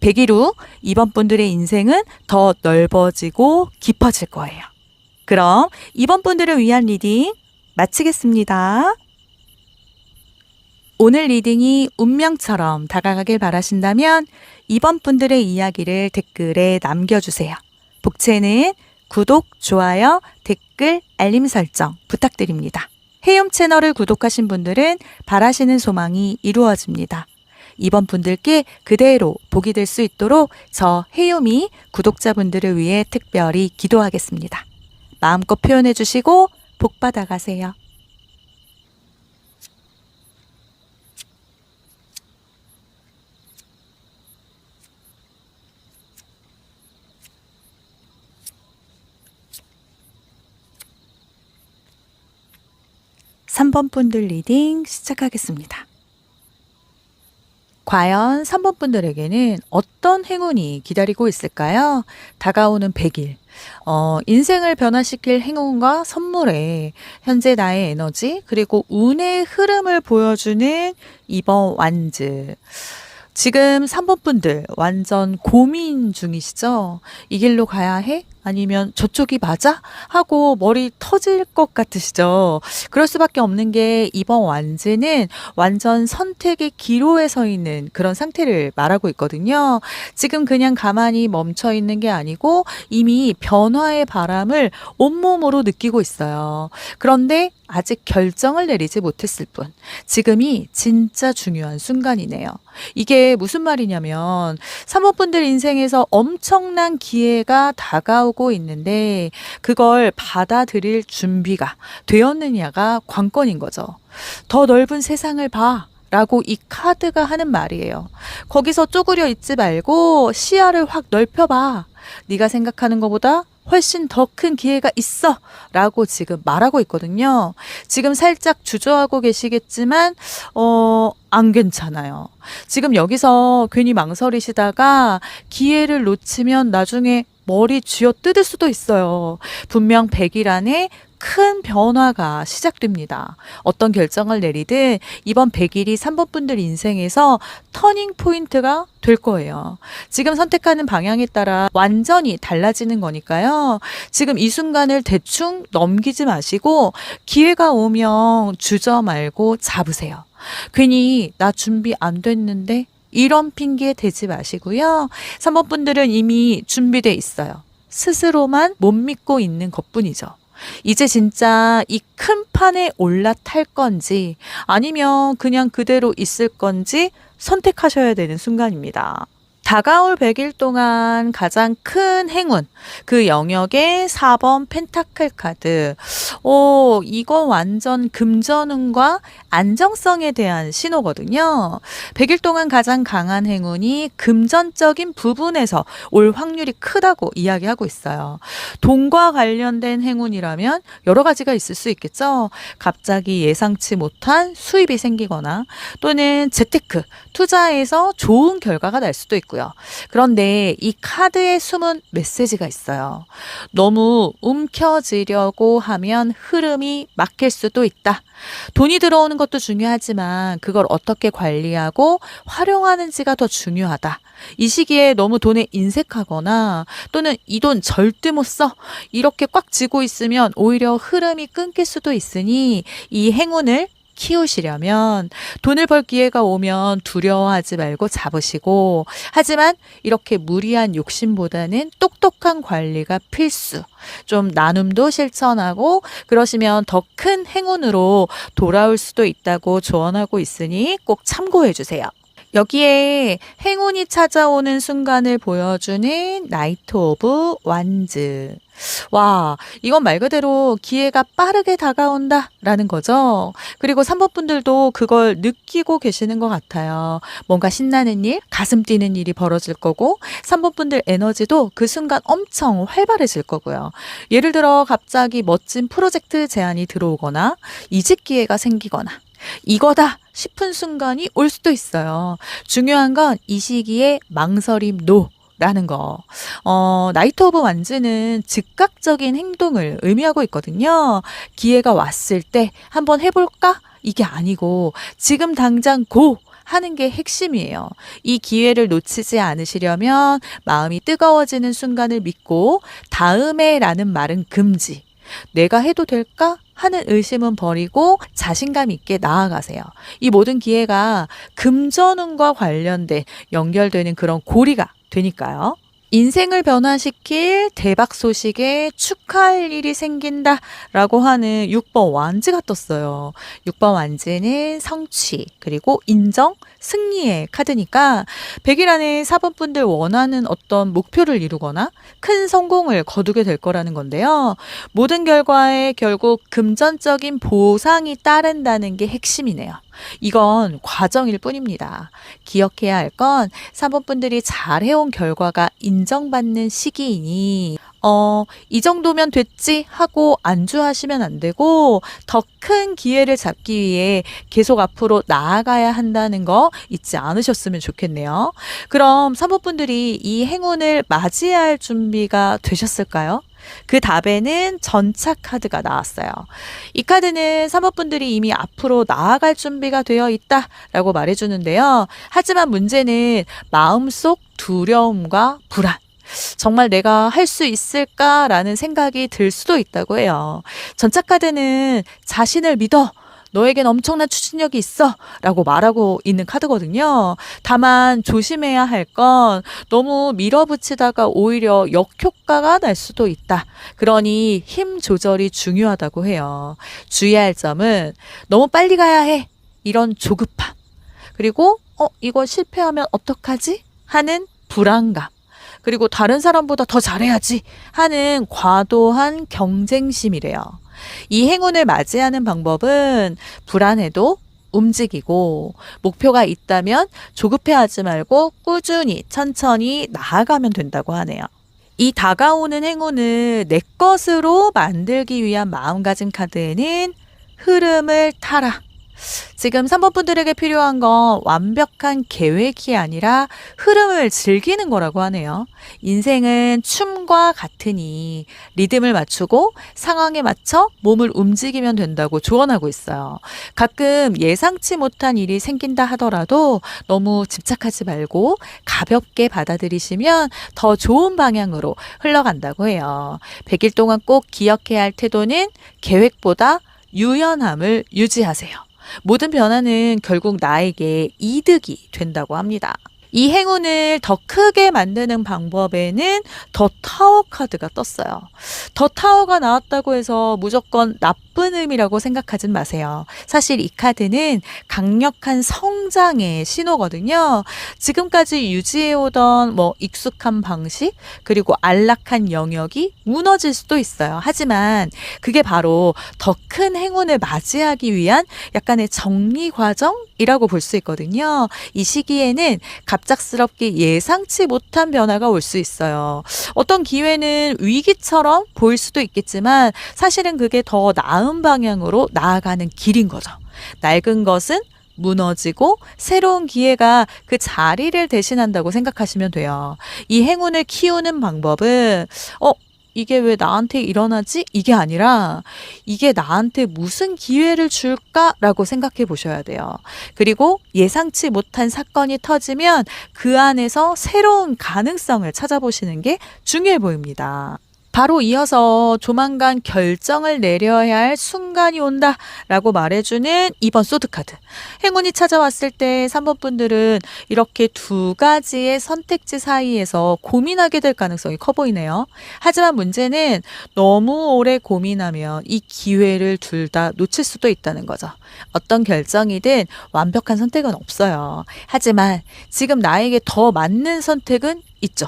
100일 후 이번 분들의 인생은 더 넓어지고 깊어질 거예요. 그럼 이번 분들을 위한 리딩 마치겠습니다. 오늘 리딩이 운명처럼 다가가길 바라신다면 이번 분들의 이야기를 댓글에 남겨주세요. 복채는 구독, 좋아요, 댓글, 알림 설정 부탁드립니다. 해움 채널을 구독하신 분들은 바라시는 소망이 이루어집니다. 이번 분들께 그대로 복이 될 수 있도록 저 해움이 구독자분들을 위해 특별히 기도하겠습니다. 마음껏 표현해 주시고 복 받아가세요. (3번) 분들 리딩 시작하겠습니다. 과연 3번 분들에게는 어떤 행운이 기다리고 있을까요? 다가오는 100일. 인생을 변화시킬 행운과 선물에 현재 나의 에너지 그리고 운의 흐름을 보여주는 이번 완즈. 지금 3번 분들 완전 고민 중이시죠? 이 길로 가야 해? 아니면 저쪽이 맞아? 하고 머리 터질 것 같으시죠? 그럴 수밖에 없는 게 이번 완즈는 완전 선택의 기로에 서 있는 그런 상태를 말하고 있거든요. 지금 그냥 가만히 멈춰 있는 게 아니고 이미 변화의 바람을 온몸으로 느끼고 있어요. 그런데 아직 결정을 내리지 못했을 뿐. 지금이 진짜 중요한 순간이네요. 이게 무슨 말이냐면 3번 분들 인생에서 엄청난 기회가 다가오고 있는데 그걸 받아들일 준비가 되었느냐가 관건인 거죠. 더 넓은 세상을 봐. 라고 이 카드가 하는 말이에요. 거기서 쪼그려 있지 말고 시야를 확 넓혀봐. 네가 생각하는 것보다 훨씬 더 큰 기회가 있어 라고 지금 말하고 있거든요. 지금 살짝 주저하고 계시겠지만 안 괜찮아요. 지금 여기서 괜히 망설이시다가 기회를 놓치면 나중에 머리 쥐어 뜯을 수도 있어요. 분명 100일 안에 큰 변화가 시작됩니다. 어떤 결정을 내리든 이번 100일이 3번 분들 인생에서 터닝 포인트가 될 거예요. 지금 선택하는 방향에 따라 완전히 달라지는 거니까요. 지금 이 순간을 대충 넘기지 마시고 기회가 오면 주저 말고 잡으세요. 괜히 나 준비 안 됐는데 이런 핑계 대지 마시고요. 3번 분들은 이미 준비돼 있어요. 스스로만 못 믿고 있는 것뿐이죠. 이제 진짜 이 큰 판에 올라탈 건지 아니면 그냥 그대로 있을 건지 선택하셔야 되는 순간입니다. 다가올 100일 동안 가장 큰 행운, 그 영역의 4번 펜타클 카드. 이거 완전 금전운과 안정성에 대한 신호거든요. 100일 동안 가장 강한 행운이 금전적인 부분에서 올 확률이 크다고 이야기하고 있어요. 돈과 관련된 행운이라면 여러 가지가 있을 수 있겠죠. 갑자기 예상치 못한 수입이 생기거나 또는 재테크, 투자에서 좋은 결과가 날 수도 있고요. 그런데 이 카드에 숨은 메시지가 있어요. 너무 움켜쥐려고 하면 흐름이 막힐 수도 있다. 돈이 들어오는 것도 중요하지만 그걸 어떻게 관리하고 활용하는지가 더 중요하다. 이 시기에 너무 돈에 인색하거나 또는 이 돈 절대 못 써. 이렇게 꽉 쥐고 있으면 오히려 흐름이 끊길 수도 있으니 이 행운을 키우시려면 돈을 벌 기회가 오면 두려워하지 말고 잡으시고, 하지만 이렇게 무리한 욕심보다는 똑똑한 관리가 필수. 좀 나눔도 실천하고 그러시면 더 큰 행운으로 돌아올 수도 있다고 조언하고 있으니 꼭 참고해 주세요. 여기에 행운이 찾아오는 순간을 보여주는 나이트 오브 완즈. 와, 이건 말 그대로 기회가 빠르게 다가온다 라는 거죠. 그리고 3번 분들도 그걸 느끼고 계시는 것 같아요. 뭔가 신나는 일, 가슴 뛰는 일이 벌어질 거고 3번 분들 에너지도 그 순간 엄청 활발해질 거고요. 예를 들어 갑자기 멋진 프로젝트 제안이 들어오거나 이직 기회가 생기거나 이거다 싶은 순간이 올 수도 있어요. 중요한 건 이 시기에 망설임 노. 라는 거. 나이트 오브 완즈는 즉각적인 행동을 의미하고 있거든요. 기회가 왔을 때 한번 해볼까? 이게 아니고 지금 당장 고! 하는 게 핵심이에요. 이 기회를 놓치지 않으시려면 마음이 뜨거워지는 순간을 믿고 다음에 라는 말은 금지. 내가 해도 될까? 하는 의심은 버리고 자신감 있게 나아가세요. 이 모든 기회가 금전운과 관련된 연결되는 그런 고리가 되니까요. 인생을 변화시킬 대박 소식에 축하할 일이 생긴다라고 하는 6번 완즈가 떴어요. 6번 완즈는 성취, 그리고 인정, 승리의 카드니까 100일 안에 4번 분들 원하는 어떤 목표를 이루거나 큰 성공을 거두게 될 거라는 건데요. 모든 결과에 결국 금전적인 보상이 따른다는 게 핵심이네요. 이건 과정일 뿐입니다. 기억해야 할 건 3번 분들이 잘해온 결과가 인정받는 시기이니 이 정도면 됐지 하고 안주하시면 안 되고 더 큰 기회를 잡기 위해 계속 앞으로 나아가야 한다는 거 잊지 않으셨으면 좋겠네요. 그럼 3번 분들이 이 행운을 맞이할 준비가 되셨을까요? 그 답에는 전차 카드가 나왔어요. 이 카드는 3번 분들이 이미 앞으로 나아갈 준비가 되어 있다라고 말해주는데요. 하지만 문제는 마음속 두려움과 불안. 정말 내가 할 수 있을까라는 생각이 들 수도 있다고 해요. 전차 카드는 자신을 믿어. 너에겐 엄청난 추진력이 있어 라고 말하고 있는 카드거든요. 다만 조심해야 할 건 너무 밀어붙이다가 오히려 역효과가 날 수도 있다. 그러니 힘 조절이 중요하다고 해요. 주의할 점은 너무 빨리 가야 해. 이런 조급함. 그리고 이거 실패하면 어떡하지? 하는 불안감. 그리고 다른 사람보다 더 잘해야지 하는 과도한 경쟁심이래요. 이 행운을 맞이하는 방법은 불안해도 움직이고 목표가 있다면 조급해하지 말고 꾸준히 천천히 나아가면 된다고 하네요. 이 다가오는 행운을 내 것으로 만들기 위한 마음가짐 카드에는 흐름을 타라. 지금 3번 분들에게 필요한 건 완벽한 계획이 아니라 흐름을 즐기는 거라고 하네요. 인생은 춤과 같으니 리듬을 맞추고 상황에 맞춰 몸을 움직이면 된다고 조언하고 있어요. 가끔 예상치 못한 일이 생긴다 하더라도 너무 집착하지 말고 가볍게 받아들이시면 더 좋은 방향으로 흘러간다고 해요. 100일 동안 꼭 기억해야 할 태도는 계획보다 유연함을 유지하세요. 모든 변화는 결국 나에게 이득이 된다고 합니다. 이 행운을 더 크게 만드는 방법에는 더 타워 카드가 떴어요. 더 타워가 나왔다고 해서 무조건 나쁜 의미라고 생각하진 마세요. 사실 이 카드는 강력한 성장의 신호거든요. 지금까지 유지해오던 익숙한 방식 그리고 안락한 영역이 무너질 수도 있어요. 하지만 그게 바로 더 큰 행운을 맞이하기 위한 약간의 정리 과정이라고 볼 수 있거든요. 이 시기에는 갑작스럽게 예상치 못한 변화가 올 수 있어요. 어떤 기회는 위기처럼 보일 수도 있겠지만 사실은 그게 더 나은 방향으로 나아가는 길인 거죠. 낡은 것은 무너지고 새로운 기회가 그 자리를 대신한다고 생각하시면 돼요. 이 행운을 키우는 방법은 이게 왜 나한테 일어나지? 이게 아니라 이게 나한테 무슨 기회를 줄까라고 생각해 보셔야 돼요. 그리고 예상치 못한 사건이 터지면 그 안에서 새로운 가능성을 찾아보시는 게 중요해 보입니다. 바로 이어서 조만간 결정을 내려야 할 순간이 온다라고 말해주는 2번 소드카드. 행운이 찾아왔을 때 3번 분들은 이렇게 두 가지의 선택지 사이에서 고민하게 될 가능성이 커 보이네요. 하지만 문제는 너무 오래 고민하면 이 기회를 둘 다 놓칠 수도 있다는 거죠. 어떤 결정이든 완벽한 선택은 없어요. 하지만 지금 나에게 더 맞는 선택은 있죠.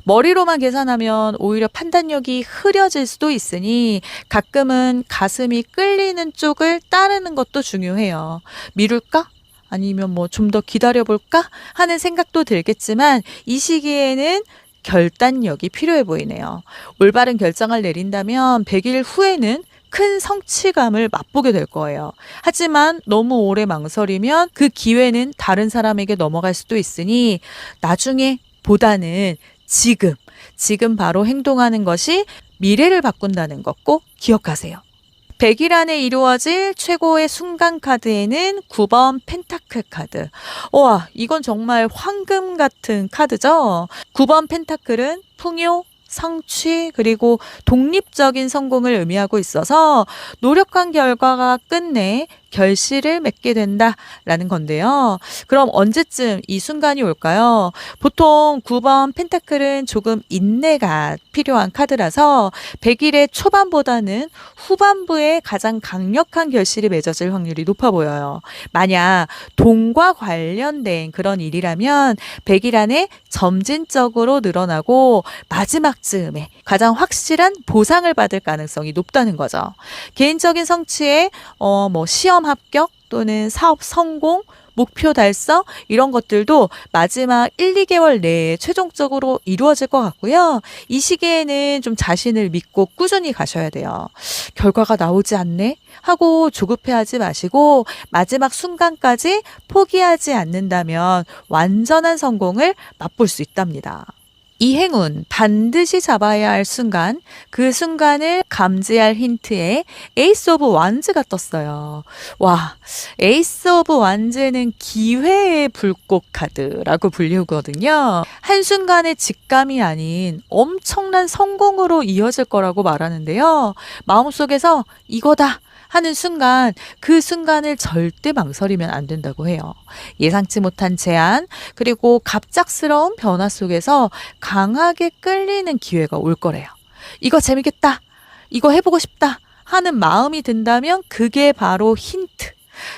머리로만 계산하면 오히려 판단력이 흐려질 수도 있으니 가끔은 가슴이 끌리는 쪽을 따르는 것도 중요해요. 미룰까? 아니면 좀 더 기다려볼까? 하는 생각도 들겠지만 이 시기에는 결단력이 필요해 보이네요. 올바른 결정을 내린다면 100일 후에는 큰 성취감을 맛보게 될 거예요. 하지만 너무 오래 망설이면 그 기회는 다른 사람에게 넘어갈 수도 있으니 나중에 보다는 지금 바로 행동하는 것이 미래를 바꾼다는 것 꼭 기억하세요. 100일 안에 이루어질 최고의 순간 카드에는 9번 펜타클 카드. 와, 이건 정말 황금 같은 카드죠. 9번 펜타클은 풍요, 성취, 그리고 독립적인 성공을 의미하고 있어서 노력한 결과가 끝내 결실을 맺게 된다라는 건데요. 그럼 언제쯤 이 순간이 올까요? 보통 9번 펜타클은 조금 인내가 필요한 카드라서 100일의 초반보다는 후반부에 가장 강력한 결실이 맺어질 확률이 높아 보여요. 만약 돈과 관련된 그런 일이라면 100일 안에 점진적으로 늘어나고 마지막쯤에 가장 확실한 보상을 받을 가능성이 높다는 거죠. 개인적인 성취에 시험 합격 또는 사업 성공, 목표 달성 이런 것들도 마지막 1, 2개월 내에 최종적으로 이루어질 것 같고요. 이 시기에는 좀 자신을 믿고 꾸준히 가셔야 돼요. 결과가 나오지 않네 하고 조급해하지 마시고 마지막 순간까지 포기하지 않는다면 완전한 성공을 맛볼 수 있답니다. 이 행운 반드시 잡아야 할 순간, 그 순간을 감지할 힌트에 에이스 오브 완즈가 떴어요. 와, 에이스 오브 완즈는 기회의 불꽃 카드라고 불리거든요. 한순간의 직감이 아닌 엄청난 성공으로 이어질 거라고 말하는데요. 마음속에서 이거다 하는 순간, 그 순간을 절대 망설이면 안 된다고 해요. 예상치 못한 제안, 그리고 갑작스러운 변화 속에서 강하게 끌리는 기회가 올 거래요. 이거 재밌겠다, 이거 해보고 싶다 하는 마음이 든다면 그게 바로 힌트.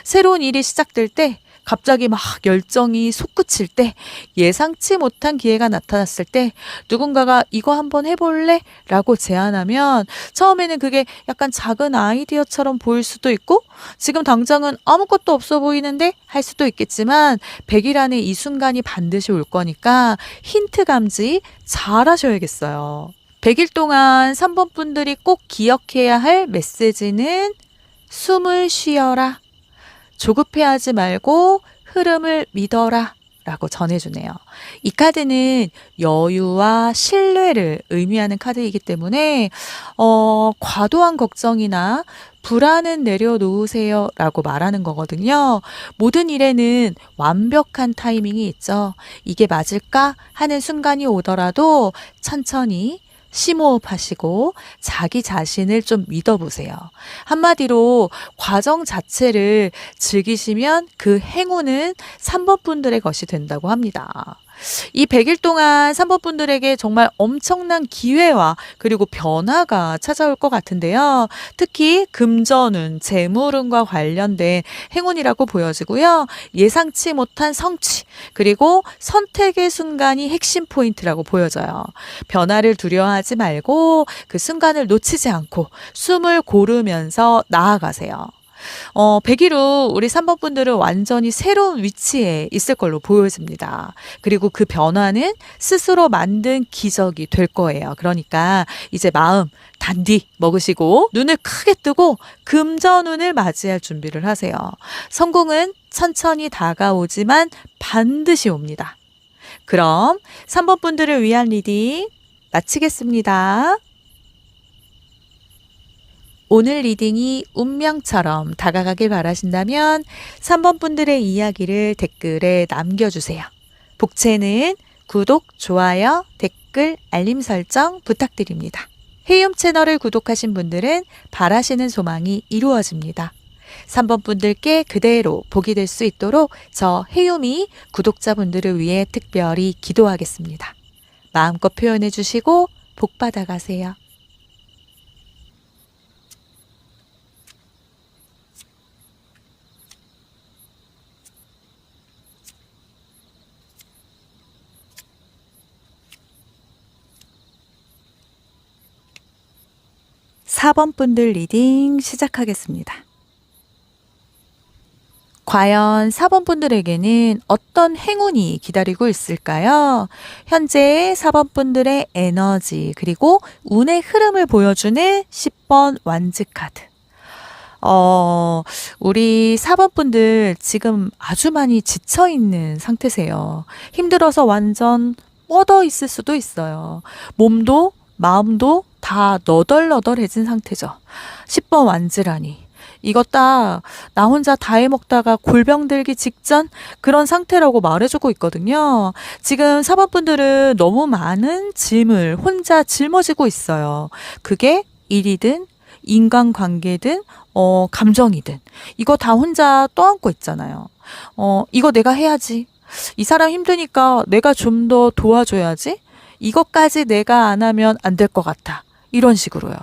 새로운 일이 시작될 때, 갑자기 막 열정이 솟구칠 때, 예상치 못한 기회가 나타났을 때 누군가가 이거 한번 해볼래? 라고 제안하면 처음에는 그게 약간 작은 아이디어처럼 보일 수도 있고 지금 당장은 아무것도 없어 보이는데 할 수도 있겠지만 100일 안에 이 순간이 반드시 올 거니까 힌트 감지 잘 하셔야겠어요. 100일 동안 3번 분들이 꼭 기억해야 할 메시지는 숨을 쉬어라. 조급해하지 말고 흐름을 믿어라 라고 전해주네요. 이 카드는 여유와 신뢰를 의미하는 카드이기 때문에 과도한 걱정이나 불안은 내려놓으세요 라고 말하는 거거든요. 모든 일에는 완벽한 타이밍이 있죠. 이게 맞을까 하는 순간이 오더라도 천천히 심호흡하시고 자기 자신을 좀 믿어보세요. 한마디로 과정 자체를 즐기시면 그 행운은 3번 분들의 것이 된다고 합니다. 이 100일 동안 3번 분들에게 정말 엄청난 기회와 그리고 변화가 찾아올 것 같은데요. 특히 금전운, 재물운과 관련된 행운이라고 보여지고요. 예상치 못한 성취, 그리고 선택의 순간이 핵심 포인트라고 보여져요. 변화를 두려워하지 말고 그 순간을 놓치지 않고 숨을 고르면서 나아가세요. 100일 후 우리 3번 분들은 완전히 새로운 위치에 있을 걸로 보여집니다. 그리고 그 변화는 스스로 만든 기적이 될 거예요. 그러니까 이제 마음 단디 먹으시고 눈을 크게 뜨고 금전운을 맞이할 준비를 하세요. 성공은 천천히 다가오지만 반드시 옵니다. 그럼 3번 분들을 위한 리딩 마치겠습니다. 오늘 리딩이 운명처럼 다가가길 바라신다면 3번 분들의 이야기를 댓글에 남겨주세요. 복채는 구독, 좋아요, 댓글, 알림 설정 부탁드립니다. 헤이홈 채널을 구독하신 분들은 바라시는 소망이 이루어집니다. 3번 분들께 그대로 복이 될 수 있도록 저 헤이홈이 구독자분들을 위해 특별히 기도하겠습니다. 마음껏 표현해 주시고 복 받아가세요. (4번) 분들 리딩 시작하겠습니다. 과연 4번 분들에게는 어떤 행운이 기다리고 있을까요? 현재 4번 분들의 에너지 그리고 운의 흐름을 보여주는 10번 완즈 카드. 우리 4번 분들 지금 아주 많이 지쳐 있는 상태세요. 힘들어서 완전 뻗어 있을 수도 있어요. 몸도 마음도 다 너덜너덜해진 상태죠. 10번 완즈라니. 이거 딱 나 혼자 다 해먹다가 골병 들기 직전 그런 상태라고 말해주고 있거든요. 지금 4번 분들은 너무 많은 짐을 혼자 짊어지고 있어요. 그게 일이든 인간관계든 감정이든 이거 다 혼자 떠안고 있잖아요. 이거 내가 해야지. 이 사람 힘드니까 내가 좀 더 도와줘야지. 이것까지 내가 안 하면 안 될 것 같아. 이런 식으로요.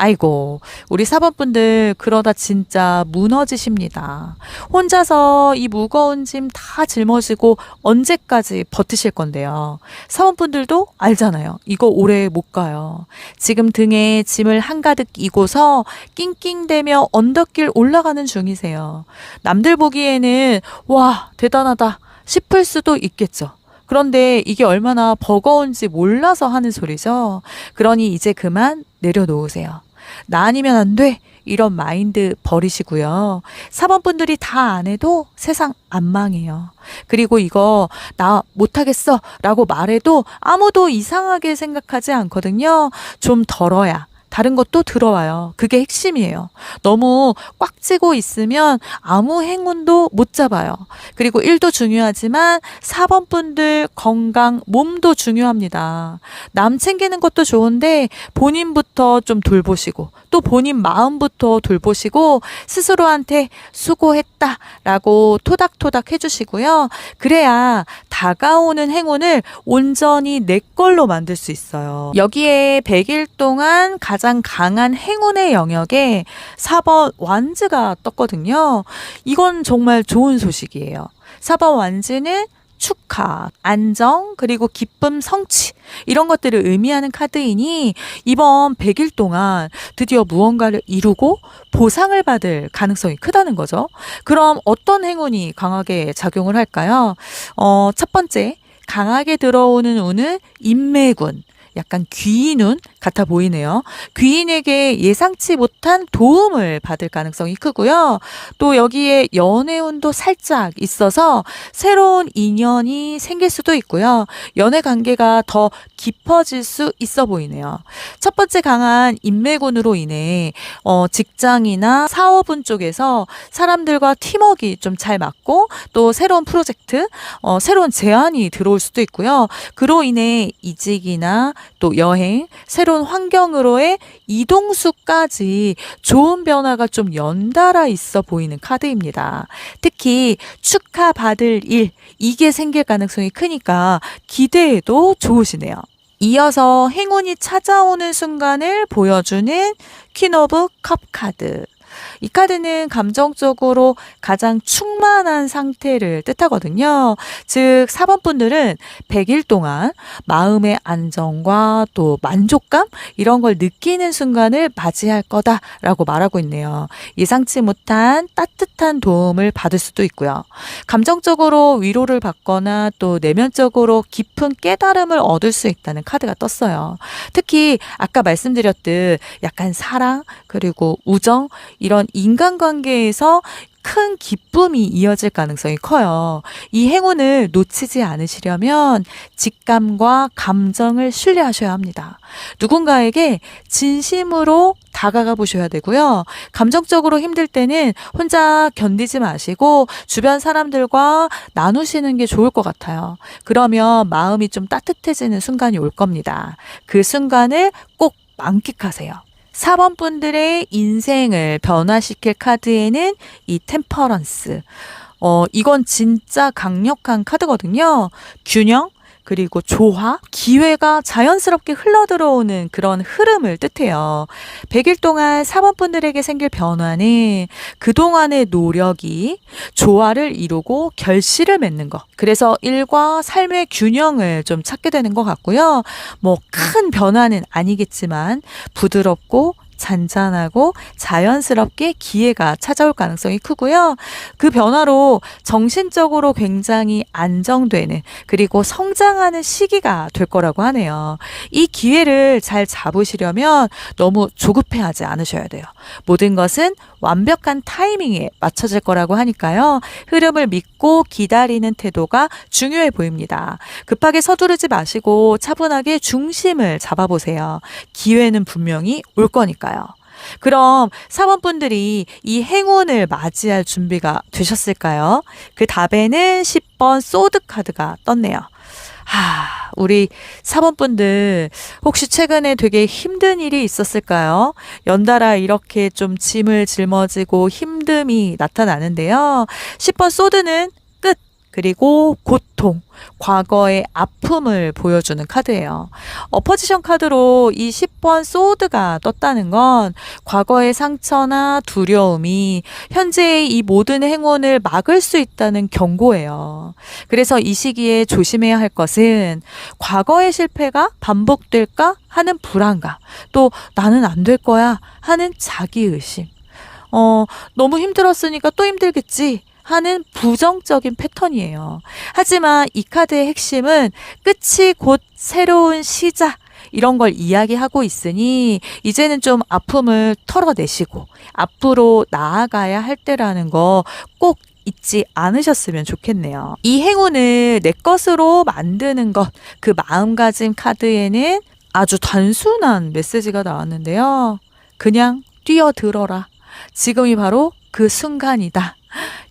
아이고, 우리 4번 분들 그러다 진짜 무너지십니다. 혼자서 이 무거운 짐 다 짊어지고 언제까지 버티실 건데요. 4번 분들도 알잖아요. 이거 오래 못 가요. 지금 등에 짐을 한가득 이고서 낑낑대며 언덕길 올라가는 중이세요. 남들 보기에는 와, 대단하다 싶을 수도 있겠죠. 그런데 이게 얼마나 버거운지 몰라서 하는 소리죠. 그러니 이제 그만 내려놓으세요. 나 아니면 안 돼. 이런 마인드 버리시고요. 4번 분들이 다 안 해도 세상 안 망해요. 그리고 이거 나 못하겠어 라고 말해도 아무도 이상하게 생각하지 않거든요. 좀 덜어야 다른 것도 들어와요. 그게 핵심이에요. 너무 꽉 찌고 있으면 아무 행운도 못 잡아요. 그리고 일도 중요하지만 4번 분들 건강, 몸도 중요합니다. 남 챙기는 것도 좋은데 본인부터 좀 돌보시고 또 본인 마음부터 돌보시고 스스로한테 수고했다라고 토닥토닥 해주시고요. 그래야 다가오는 행운을 온전히 내 걸로 만들 수 있어요. 여기에 100일 동안 가장 강한 행운의 영역에 4번 완즈가 떴거든요. 이건 정말 좋은 소식이에요. 4번 완즈는 축하, 안정, 그리고 기쁨, 성취 이런 것들을 의미하는 카드이니 이번 100일 동안 드디어 무언가를 이루고 보상을 받을 가능성이 크다는 거죠. 그럼 어떤 행운이 강하게 작용을 할까요? 첫 번째, 강하게 들어오는 운은 인매군. 약간 귀인운 같아 보이네요. 귀인에게 예상치 못한 도움을 받을 가능성이 크고요. 또 여기에 연애운도 살짝 있어서 새로운 인연이 생길 수도 있고요. 연애 관계가 더 깊어질 수 있어 보이네요. 첫 번째 강한 인매군으로 인해 직장이나 사업운 쪽에서 사람들과 팀워크가 좀 잘 맞고 또 새로운 프로젝트, 새로운 제안이 들어올 수도 있고요. 그로 인해 이직이나 또 여행, 새로운 환경으로의 이동수까지 좋은 변화가 좀 연달아 있어 보이는 카드입니다. 특히 축하받을 일, 이게 생길 가능성이 크니까 기대해도 좋으시네요. 이어서 행운이 찾아오는 순간을 보여주는 퀸 오브 컵 카드. 이 카드는 감정적으로 가장 충만한 상태를 뜻하거든요. 즉 4번 분들은 100일 동안 마음의 안정과 또 만족감 이런 걸 느끼는 순간을 맞이할 거다라고 말하고 있네요. 예상치 못한 따뜻한 도움을 받을 수도 있고요. 감정적으로 위로를 받거나 또 내면적으로 깊은 깨달음을 얻을 수 있다는 카드가 떴어요. 특히 아까 말씀드렸듯 약간 사랑 그리고 우정 이런 인간관계에서 큰 기쁨이 이어질 가능성이 커요. 이 행운을 놓치지 않으시려면 직감과 감정을 신뢰하셔야 합니다. 누군가에게 진심으로 다가가 보셔야 되고요. 감정적으로 힘들 때는 혼자 견디지 마시고 주변 사람들과 나누시는 게 좋을 것 같아요. 그러면 마음이 좀 따뜻해지는 순간이 올 겁니다. 그 순간을 꼭 만끽하세요. 4번 분들의 인생을 변화시킬 카드에는 이 템퍼런스. 이건 진짜 강력한 카드거든요. 균형, 그리고 조화, 기회가 자연스럽게 흘러들어오는 그런 흐름을 뜻해요. 100일 동안 4번 분들에게 생길 변화는 그동안의 노력이 조화를 이루고 결실을 맺는 것. 그래서 일과 삶의 균형을 좀 찾게 되는 것 같고요. 뭐 큰 변화는 아니겠지만 부드럽고 잔잔하고 자연스럽게 기회가 찾아올 가능성이 크고요. 그 변화로 정신적으로 굉장히 안정되는 그리고 성장하는 시기가 될 거라고 하네요. 이 기회를 잘 잡으시려면 너무 조급해하지 않으셔야 돼요. 모든 것은 완벽한 타이밍에 맞춰질 거라고 하니까요. 흐름을 믿고 기다리는 태도가 중요해 보입니다. 급하게 서두르지 마시고 차분하게 중심을 잡아보세요. 기회는 분명히 올 거니까요. 그럼 사원분들이 이 행운을 맞이할 준비가 되셨을까요? 그 답에는 10번 소드 카드가 떴네요. 우리 사원분들 혹시 최근에 되게 힘든 일이 있었을까요? 연달아 이렇게 좀 짐을 짊어지고 힘듦이 나타나는데요. 10번 소드는 끝, 그리고 고통, 과거의 아픔을 보여주는 카드예요. 어퍼지션 카드로 이 10번 소드가 떴다는 건 과거의 상처나 두려움이 현재의 이 모든 행운을 막을 수 있다는 경고예요. 그래서 이 시기에 조심해야 할 것은 과거의 실패가 반복될까 하는 불안감, 또 나는 안 될 거야 하는 자기의심, 너무 힘들었으니까 또 힘들겠지 하는 부정적인 패턴이에요. 하지만 이 카드의 핵심은 끝이 곧 새로운 시작, 이런 걸 이야기하고 있으니 이제는 좀 아픔을 털어내시고 앞으로 나아가야 할 때라는 거 꼭 잊지 않으셨으면 좋겠네요. 이 행운을 내 것으로 만드는 것, 그 마음가짐 카드에는 아주 단순한 메시지가 나왔는데요. 그냥 뛰어들어라. 지금이 바로 그 순간이다.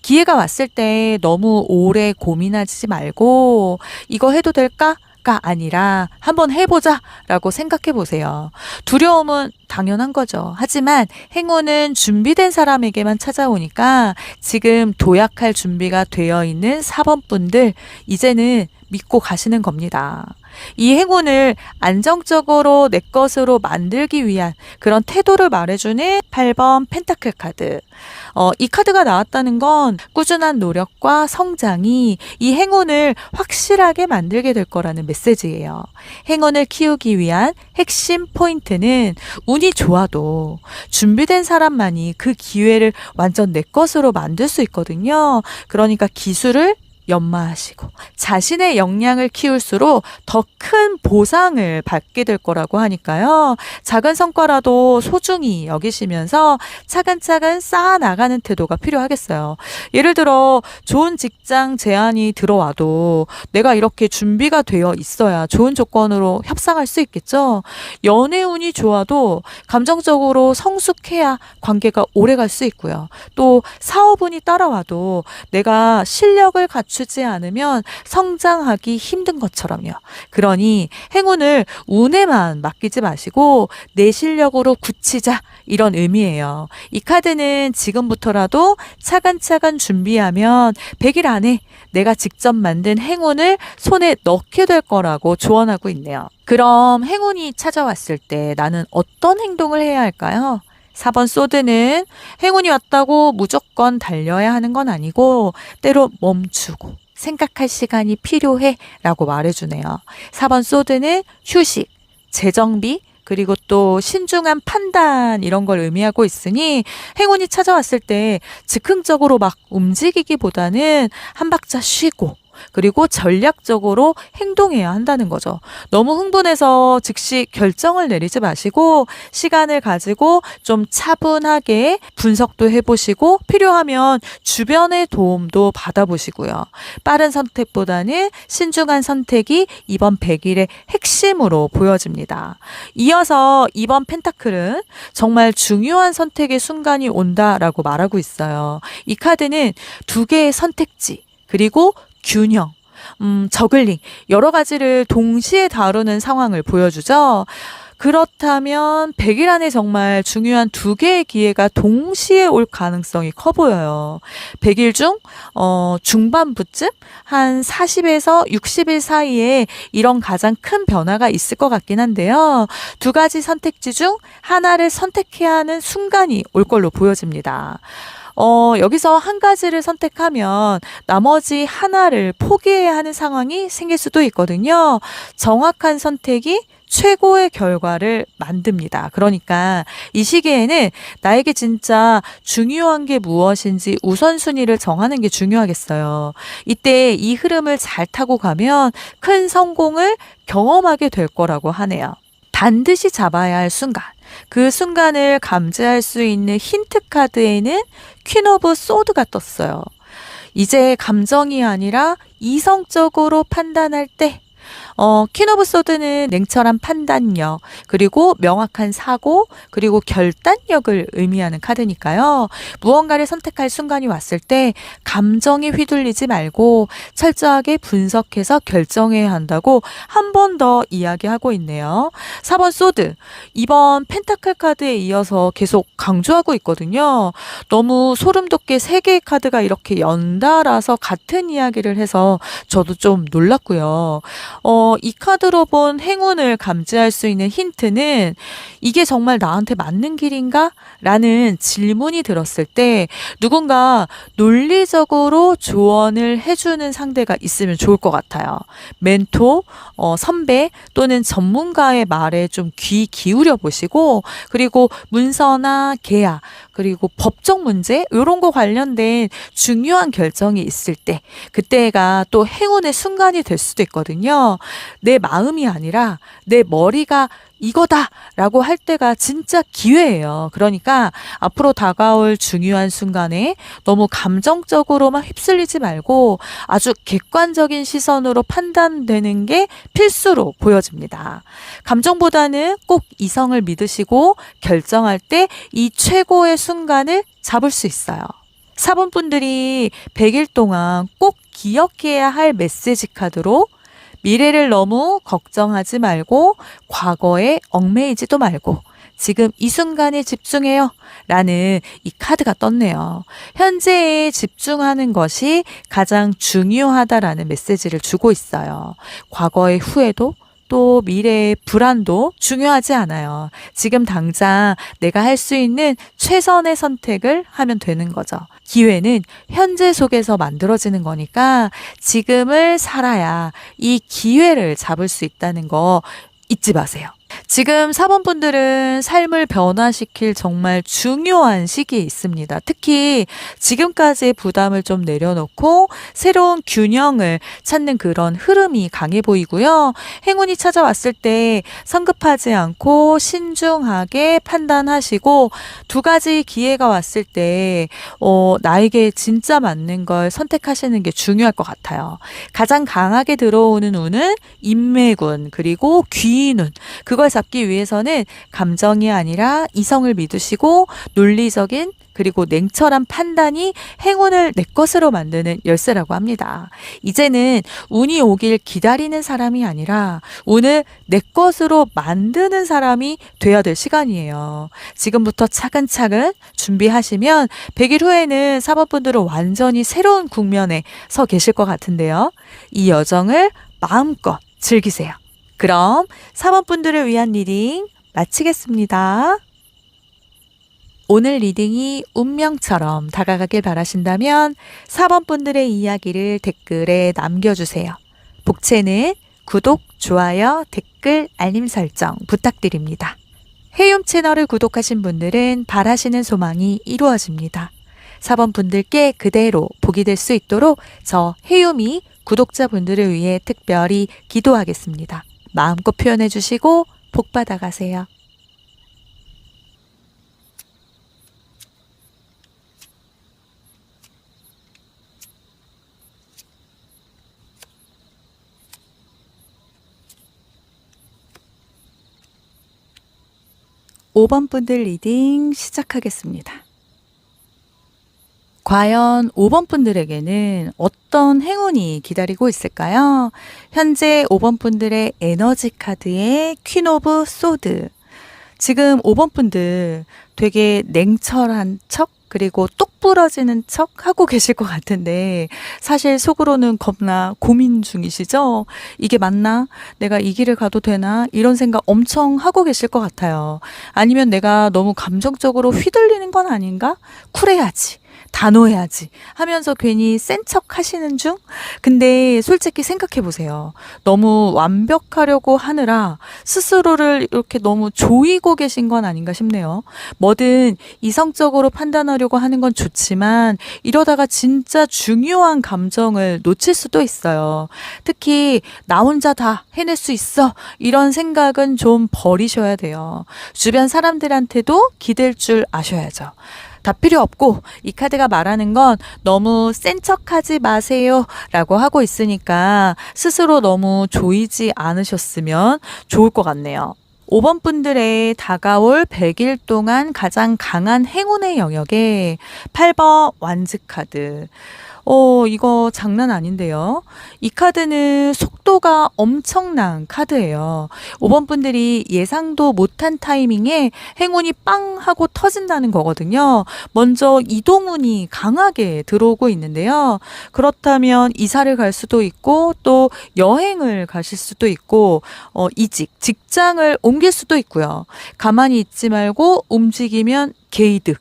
기회가 왔을 때 너무 오래 고민하지 말고 이거 해도 될까가 아니라 한번 해보자 라고 생각해 보세요. 두려움은 당연한 거죠. 하지만 행운은 준비된 사람에게만 찾아오니까 지금 도약할 준비가 되어 있는 사번분들, 이제는 믿고 가시는 겁니다. 이 행운을 안정적으로 내 것으로 만들기 위한 그런 태도를 말해주는 8번 펜타클 카드. 이 카드가 나왔다는 건 꾸준한 노력과 성장이 이 행운을 확실하게 만들게 될 거라는 메시지예요. 행운을 키우기 위한 핵심 포인트는 운이 좋아도 준비된 사람만이 그 기회를 완전 내 것으로 만들 수 있거든요. 그러니까 기술을 연마하시고 자신의 역량을 키울수록 더 큰 보상을 받게 될 거라고 하니까요. 작은 성과라도 소중히 여기시면서 차근차근 쌓아나가는 태도가 필요하겠어요. 예를 들어 좋은 직장 제안이 들어와도 내가 이렇게 준비가 되어 있어야 좋은 조건으로 협상할 수 있겠죠. 연애 운이 좋아도 감정적으로 성숙해야 관계가 오래 갈 수 있고요. 또 사업 운이 따라와도 내가 실력을 갖추지 않으면 성장하기 힘든 것처럼요. 그러니 행운을 운에만 맡기지 마시고 내 실력으로 굳히자, 이런 의미예요. 이 카드는 지금부터라도 차근차근 준비하면 100일 안에 내가 직접 만든 행운을 손에 넣게 될 거라고 조언하고 있네요. 그럼 행운이 찾아왔을 때 나는 어떤 행동을 해야 할까요? 4번 소드는 행운이 왔다고 무조건 달려야 하는 건 아니고 때로 멈추고 생각할 시간이 필요해 라고 말해주네요. 4번 소드는 휴식, 재정비, 그리고 또 신중한 판단, 이런 걸 의미하고 있으니 행운이 찾아왔을 때 즉흥적으로 막 움직이기보다는 한 박자 쉬고 그리고 전략적으로 행동해야 한다는 거죠. 너무 흥분해서 즉시 결정을 내리지 마시고 시간을 가지고 좀 차분하게 분석도 해보시고 필요하면 주변의 도움도 받아보시고요. 빠른 선택보다는 신중한 선택이 이번 100일의 핵심으로 보여집니다. 이어서 이번 펜타클은 정말 중요한 선택의 순간이 온다라고 말하고 있어요. 이 카드는 2개의 선택지, 그리고 균형, 저글링, 여러 가지를 동시에 다루는 상황을 보여주죠. 그렇다면 100일 안에 정말 중요한 2개의 기회가 동시에 올 가능성이 커 보여요. 100일 중 중반부쯤 한 40에서 60일 사이에 이런 가장 큰 변화가 있을 것 같긴 한데요. 2가지 선택지 중 하나를 선택해야 하는 순간이 올 걸로 보여집니다. 여기서 한 가지를 선택하면 나머지 하나를 포기해야 하는 상황이 생길 수도 있거든요. 정확한 선택이 최고의 결과를 만듭니다. 그러니까 이 시기에는 나에게 진짜 중요한 게 무엇인지 우선순위를 정하는 게 중요하겠어요. 이때 이 흐름을 잘 타고 가면 큰 성공을 경험하게 될 거라고 하네요. 반드시 잡아야 할 순간. 그 순간을 감지할 수 있는 힌트 카드에는 퀸 오브 소드가 떴어요. 이제 감정이 아니라 이성적으로 판단할 때 퀸 오브 소드는 냉철한 판단력, 그리고 명확한 사고, 그리고 결단력을 의미하는 카드니까요. 무언가를 선택할 순간이 왔을 때 감정에 휘둘리지 말고 철저하게 분석해서 결정해야 한다고 한 번 더 이야기하고 있네요. 4번 소드. 이번 펜타클 카드에 이어서 계속 강조하고 있거든요. 너무 소름 돋게 3개의 카드가 이렇게 연달아서 같은 이야기를 해서 저도 좀 놀랐고요. 이 카드로 본 행운을 감지할 수 있는 힌트는 이게 정말 나한테 맞는 길인가? 라는 질문이 들었을 때 누군가 논리적으로 조언을 해주는 상대가 있으면 좋을 것 같아요. 멘토, 선배 또는 전문가의 말에 좀 귀 기울여 보시고, 그리고 문서나 계약, 그리고 법적 문제 이런 거 관련된 중요한 결정이 있을 때 그때가 또 행운의 순간이 될 수도 있거든요. 내 마음이 아니라 내 머리가 이거다 라고 할 때가 진짜 기회예요. 그러니까 앞으로 다가올 중요한 순간에 너무 감정적으로만 휩쓸리지 말고 아주 객관적인 시선으로 판단되는 게 필수로 보여집니다. 감정보다는 꼭 이성을 믿으시고 결정할 때 이 최고의 순간을 잡을 수 있어요. 4번 분들이 100일 동안 꼭 기억해야 할 메시지 카드로 미래를 너무 걱정하지 말고 과거에 얽매이지도 말고 지금 이 순간에 집중해요 라는 이 카드가 떴네요. 현재에 집중하는 것이 가장 중요하다라는 메시지를 주고 있어요. 과거의 후회도 또 미래의 불안도 중요하지 않아요. 지금 당장 내가 할 수 있는 최선의 선택을 하면 되는 거죠. 기회는 현재 속에서 만들어지는 거니까 지금을 살아야 이 기회를 잡을 수 있다는 거 잊지 마세요. 지금 4번 분들은 삶을 변화시킬 정말 중요한 시기에 있습니다. 특히 지금까지의 부담을 좀 내려놓고 새로운 균형을 찾는 그런 흐름이 강해 보이고요. 행운이 찾아왔을 때 성급하지 않고 신중하게 판단하시고 2가지 기회가 왔을 때 나에게 진짜 맞는 걸 선택하시는 게 중요할 것 같아요. 가장 강하게 들어오는 운은 인매군 그리고 귀인운, 그걸 잡기 위해서는 감정이 아니라 이성을 믿으시고 논리적인 그리고 냉철한 판단이 행운을 내 것으로 만드는 열쇠라고 합니다. 이제는 운이 오길 기다리는 사람이 아니라 운을 내 것으로 만드는 사람이 돼야 될 시간이에요. 지금부터 차근차근 준비하시면 100일 후에는 4번 분들은 완전히 새로운 국면에 서 계실 것 같은데요. 이 여정을 마음껏 즐기세요. 그럼 4번 분들을 위한 리딩 마치겠습니다. 오늘 리딩이 운명처럼 다가가길 바라신다면 4번 분들의 이야기를 댓글에 남겨주세요. 복채는 구독, 좋아요, 댓글, 알림 설정 부탁드립니다. 해움 채널을 구독하신 분들은 바라시는 소망이 이루어집니다. 4번 분들께 그대로 복이 될 수 있도록 저 해움이 구독자분들을 위해 특별히 기도하겠습니다. 마음껏 표현해 주시고 복 받아가세요. (5번) 분들 리딩 시작하겠습니다. 과연 5번 분들에게는 어떤 행운이 기다리고 있을까요? 현재 5번 분들의 에너지 카드에 퀸 오브 소드. 지금 5번 분들 되게 냉철한 척 그리고 똑 부러지는 척 하고 계실 것 같은데 사실 속으로는 겁나 고민 중이시죠? 이게 맞나? 내가 이 길을 가도 되나? 이런 생각 엄청 하고 계실 것 같아요. 아니면 내가 너무 감정적으로 휘둘리는 건 아닌가? 쿨해야지. 단호해야지 하면서 괜히 센 척 하시는 중? 근데 솔직히 생각해 보세요. 너무 완벽하려고 하느라 스스로를 이렇게 너무 조이고 계신 건 아닌가 싶네요. 뭐든 이성적으로 판단하려고 하는 건 좋지만 이러다가 진짜 중요한 감정을 놓칠 수도 있어요. 특히 나 혼자 다 해낼 수 있어. 이런 생각은 좀 버리셔야 돼요. 주변 사람들한테도 기댈 줄 아셔야죠. 다 필요 없고 이 카드가 말하는 건 너무 센 척하지 마세요 라고 하고 있으니까 스스로 너무 조이지 않으셨으면 좋을 것 같네요. 5번 분들의 다가올 100일 동안 가장 강한 행운의 영역에 8번 완즈 카드. 이거 장난 아닌데요. 이 카드는 속도가 엄청난 카드예요. 5번 분들이 예상도 못한 타이밍에 행운이 빵 하고 터진다는 거거든요. 먼저 이동운이 강하게 들어오고 있는데요. 그렇다면 이사를 갈 수도 있고 또 여행을 가실 수도 있고 직장을 옮길 수도 있고요. 가만히 있지 말고 움직이면 개이득.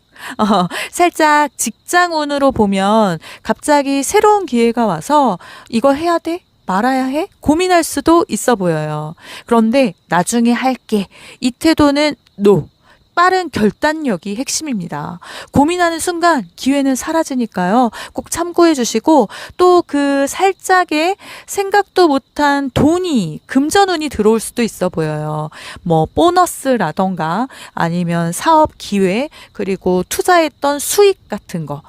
살짝 직장운으로 보면 갑자기 새로운 기회가 와서 이거 해야 돼? 말아야 해? 고민할 수도 있어 보여요. 그런데 나중에 할게. 이 태도는 NO. 빠른 결단력이 핵심입니다. 고민하는 순간 기회는 사라지니까요. 꼭 참고해 주시고 또 그 살짝의 생각도 못한 돈이 금전운이 들어올 수도 있어 보여요. 뭐 보너스라던가 아니면 사업 기회 그리고 투자했던 수익 같은 거.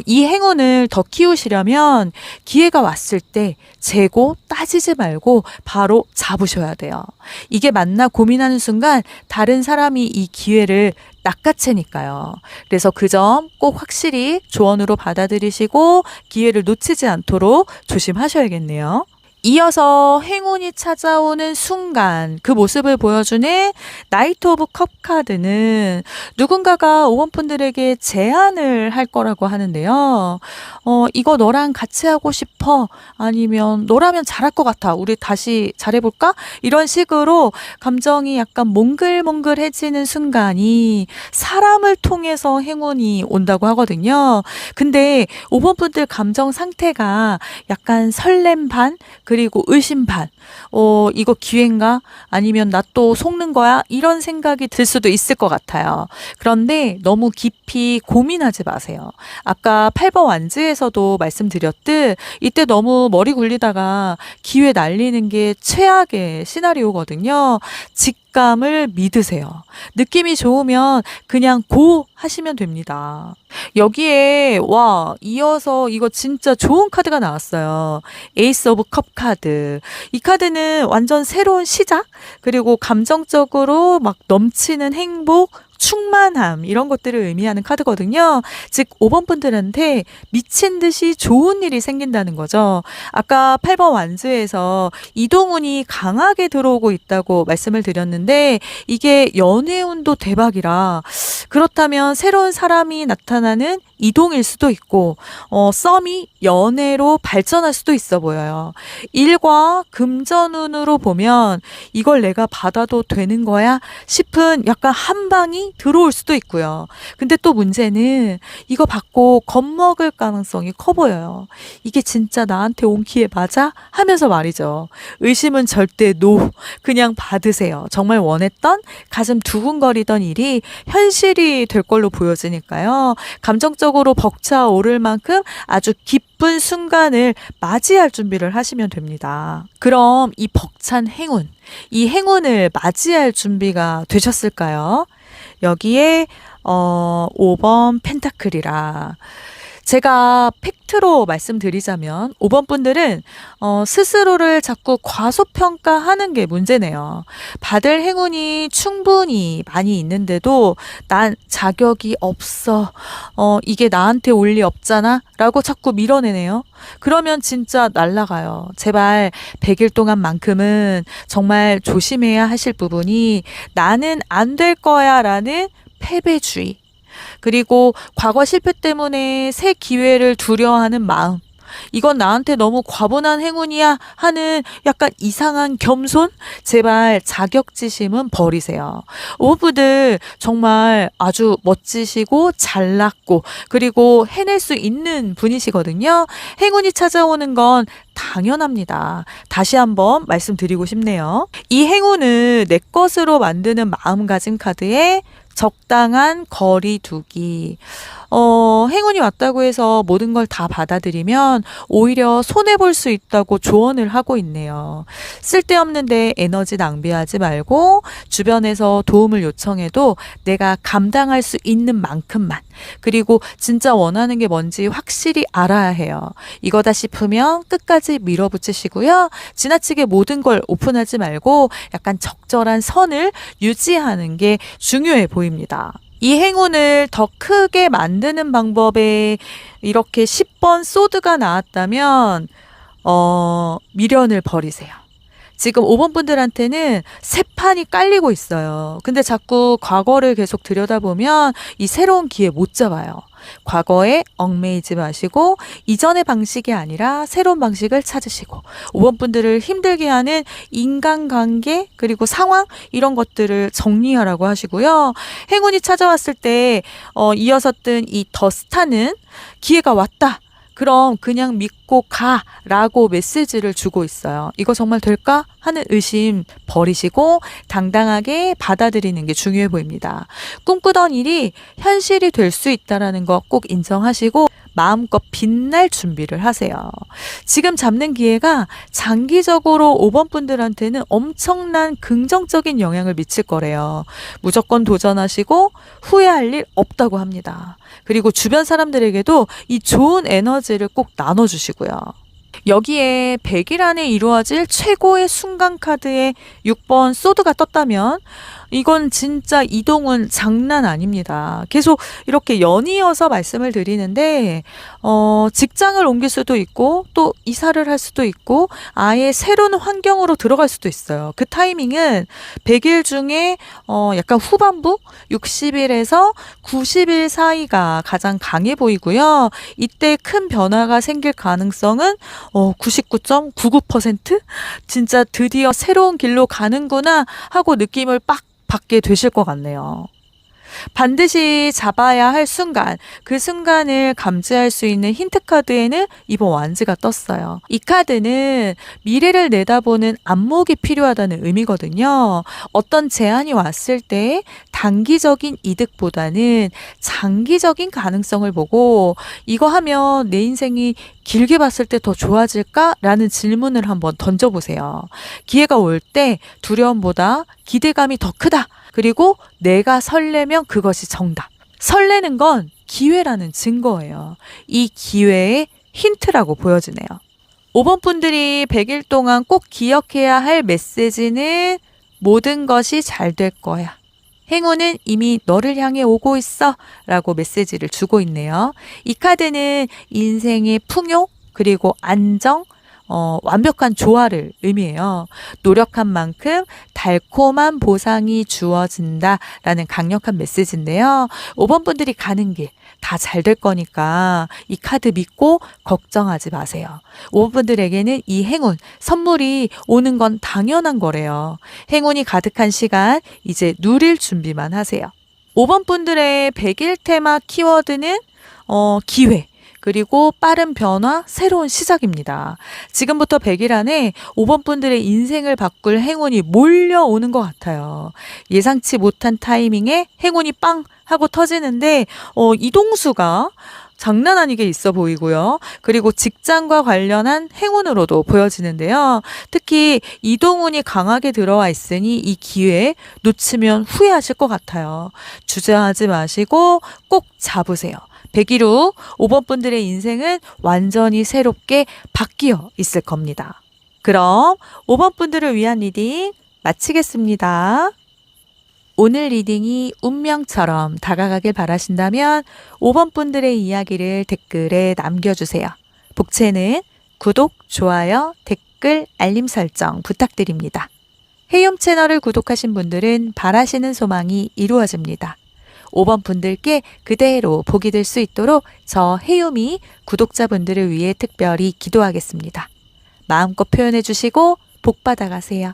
이 행운을 더 키우시려면 기회가 왔을 때 재고 따지지 말고 바로 잡으셔야 돼요. 이게 맞나 고민하는 순간 다른 사람이 이 기회를 낚아채니까요. 그래서 그 점 꼭 확실히 조언으로 받아들이시고 기회를 놓치지 않도록 조심하셔야겠네요. 이어서 행운이 찾아오는 순간 그 모습을 보여주는 나이트 오브 컵 카드는 누군가가 5번 분들에게 제안을 할 거라고 하는데요. 이거 너랑 같이 하고 싶어? 아니면 너라면 잘할 것 같아. 우리 다시 잘해볼까? 이런 식으로 감정이 약간 몽글몽글해지는 순간이 사람을 통해서 행운이 온다고 하거든요. 근데 5번 분들 감정 상태가 약간 설렘 반 그리고 의심 반. 이거 기회인가? 아니면 나 또 속는 거야? 이런 생각이 들 수도 있을 것 같아요. 그런데 너무 깊이 고민하지 마세요. 아까 8번 완즈에서도 말씀드렸듯 이때 너무 머리 굴리다가 기회 날리는 게 최악의 시나리오거든요. 직감을 믿으세요. 느낌이 좋으면 그냥 고 하시면 됩니다. 여기에 이어서 이거 진짜 좋은 카드가 나왔어요. 에이스 오브 컵 카드. 이 카드는 완전 새로운 시작 그리고 감정적으로 막 넘치는 행복 충만함 이런 것들을 의미하는 카드거든요. 즉 5번 분들한테 미친 듯이 좋은 일이 생긴다는 거죠. 아까 8번 완즈에서 이동운이 강하게 들어오고 있다고 말씀을 드렸는데 이게 연애운도 대박이라 그렇다면 새로운 사람이 나타나는 이동일 수도 있고 썸이 연애로 발전할 수도 있어 보여요. 일과 금전운으로 보면 이걸 내가 받아도 되는 거야 싶은 약간 한 방이 들어올 수도 있고요. 근데 또 문제는 이거 받고 겁먹을 가능성이 커 보여요. 이게 진짜 나한테 온 기회 맞아? 하면서 말이죠. 의심은 절대 NO. 그냥 받으세요. 정말 원했던 가슴 두근거리던 일이 현실이 될 걸로 보여지니까요. 감정적으로 벅차오를 만큼 아주 기쁜 순간을 맞이할 준비를 하시면 됩니다. 그럼 이 벅찬 행운, 이 행운을 맞이할 준비가 되셨을까요? 여기에 5번 펜타클이라 제가 팩트로 말씀드리자면 5번 분들은 스스로를 자꾸 과소평가하는 게 문제네요. 받을 행운이 충분히 많이 있는데도 난 자격이 없어. 이게 나한테 올 리 없잖아 라고 자꾸 밀어내네요. 그러면 진짜 날라가요. 제발 100일 동안만큼은 정말 조심해야 하실 부분이 나는 안 될 거야 라는 패배주의. 그리고 과거 실패 때문에 새 기회를 두려워하는 마음. 이건 나한테 너무 과분한 행운이야 하는 약간 이상한 겸손? 제발 자격지심은 버리세요. 5번분들 정말 아주 멋지시고 잘났고 그리고 해낼 수 있는 분이시거든요. 행운이 찾아오는 건 당연합니다. 다시 한번 말씀드리고 싶네요. 이 행운을 내 것으로 만드는 마음가짐 카드에 적당한 거리 두기. 행운이 왔다고 해서 모든 걸 다 받아들이면 오히려 손해볼 수 있다고 조언을 하고 있네요. 쓸데없는데 에너지 낭비하지 말고 주변에서 도움을 요청해도 내가 감당할 수 있는 만큼만, 그리고 진짜 원하는 게 뭔지 확실히 알아야 해요. 이거다 싶으면 끝까지 밀어붙이시고요. 지나치게 모든 걸 오픈하지 말고 약간 적절한 선을 유지하는 게 중요해 보입니다. 이 행운을 더 크게 만드는 방법에 이렇게 10번 소드가 나왔다면 미련을 버리세요. 지금 5번분들한테는 새 판이 깔리고 있어요. 근데 자꾸 과거를 계속 들여다보면 이 새로운 기회 못 잡아요. 과거에 얽매이지 마시고 이전의 방식이 아니라 새로운 방식을 찾으시고 5번분들을 힘들게 하는 인간관계 그리고 상황 이런 것들을 정리하라고 하시고요. 행운이 찾아왔을 때 이어서 뜬 이 더 스타는 기회가 왔다. 그럼 그냥 믿고 가라고 메시지를 주고 있어요. 이거 정말 될까? 하는 의심 버리시고 당당하게 받아들이는 게 중요해 보입니다. 꿈꾸던 일이 현실이 될 수 있다는 거 꼭 인정하시고 마음껏 빛날 준비를 하세요. 지금 잡는 기회가 장기적으로 5번분들한테는 엄청난 긍정적인 영향을 미칠 거래요. 무조건 도전하시고 후회할 일 없다고 합니다. 그리고 주변 사람들에게도 이 좋은 에너지를 꼭 나눠주시고요. 여기에 100일 안에 이루어질 최고의 순간 카드에 6번 소드가 떴다면 이건 진짜 이동은 장난 아닙니다. 계속 이렇게 연이어서 말씀을 드리는데 직장을 옮길 수도 있고 또 이사를 할 수도 있고 아예 새로운 환경으로 들어갈 수도 있어요. 그 타이밍은 100일 중에 약간 후반부 60일에서 90일 사이가 가장 강해 보이고요. 이때 큰 변화가 생길 가능성은 99.99%? 진짜 드디어 새로운 길로 가는구나 하고 느낌을 빡 받게 되실 것 같네요. 반드시 잡아야 할 순간, 그 순간을 감지할 수 있는 힌트 카드에는 이번 완즈가 떴어요. 이 카드는 미래를 내다보는 안목이 필요하다는 의미거든요. 어떤 제안이 왔을 때 단기적인 이득보다는 장기적인 가능성을 보고 이거 하면 내 인생이 길게 봤을 때 더 좋아질까? 라는 질문을 한번 던져보세요. 기회가 올 때 두려움보다 기대감이 더 크다. 그리고 내가 설레면 그것이 정답. 설레는 건 기회라는 증거예요. 이 기회의 힌트라고 보여지네요. 5번 분들이 100일 동안 꼭 기억해야 할 메시지는 모든 것이 잘 될 거야. 행운은 이미 너를 향해 오고 있어 라고 메시지를 주고 있네요. 이 카드는 인생의 풍요 그리고 안정, 완벽한 조화를 의미해요. 노력한 만큼 달콤한 보상이 주어진다라는 강력한 메시지인데요. 5번 분들이 가는 길 다 잘 될 거니까 이 카드 믿고 걱정하지 마세요. 5번 분들에게는 이 행운, 선물이 오는 건 당연한 거래요. 행운이 가득한 시간 이제 누릴 준비만 하세요. 5번 분들의 100일 테마 키워드는 기회. 그리고 빠른 변화, 새로운 시작입니다. 지금부터 100일 안에 5번 분들의 인생을 바꿀 행운이 몰려오는 것 같아요. 예상치 못한 타이밍에 행운이 빵 하고 터지는데 이동수가 장난 아니게 있어 보이고요. 그리고 직장과 관련한 행운으로도 보여지는데요. 특히 이동운이 강하게 들어와 있으니 이 기회 놓치면 후회하실 것 같아요. 주저하지 마시고 꼭 잡으세요. 100일 후 5번 분들의 인생은 완전히 새롭게 바뀌어 있을 겁니다. 그럼 5번 분들을 위한 리딩 마치겠습니다. 오늘 리딩이 운명처럼 다가가길 바라신다면 5번 분들의 이야기를 댓글에 남겨주세요. 복채는 구독, 좋아요, 댓글, 알림 설정 부탁드립니다. 헤이홈 채널을 구독하신 분들은 바라시는 소망이 이루어집니다. 5번 분들께 그대로 복이 될 수 있도록 저 해요미 구독자분들을 위해 특별히 기도하겠습니다. 마음껏 표현해 주시고 복 받아가세요.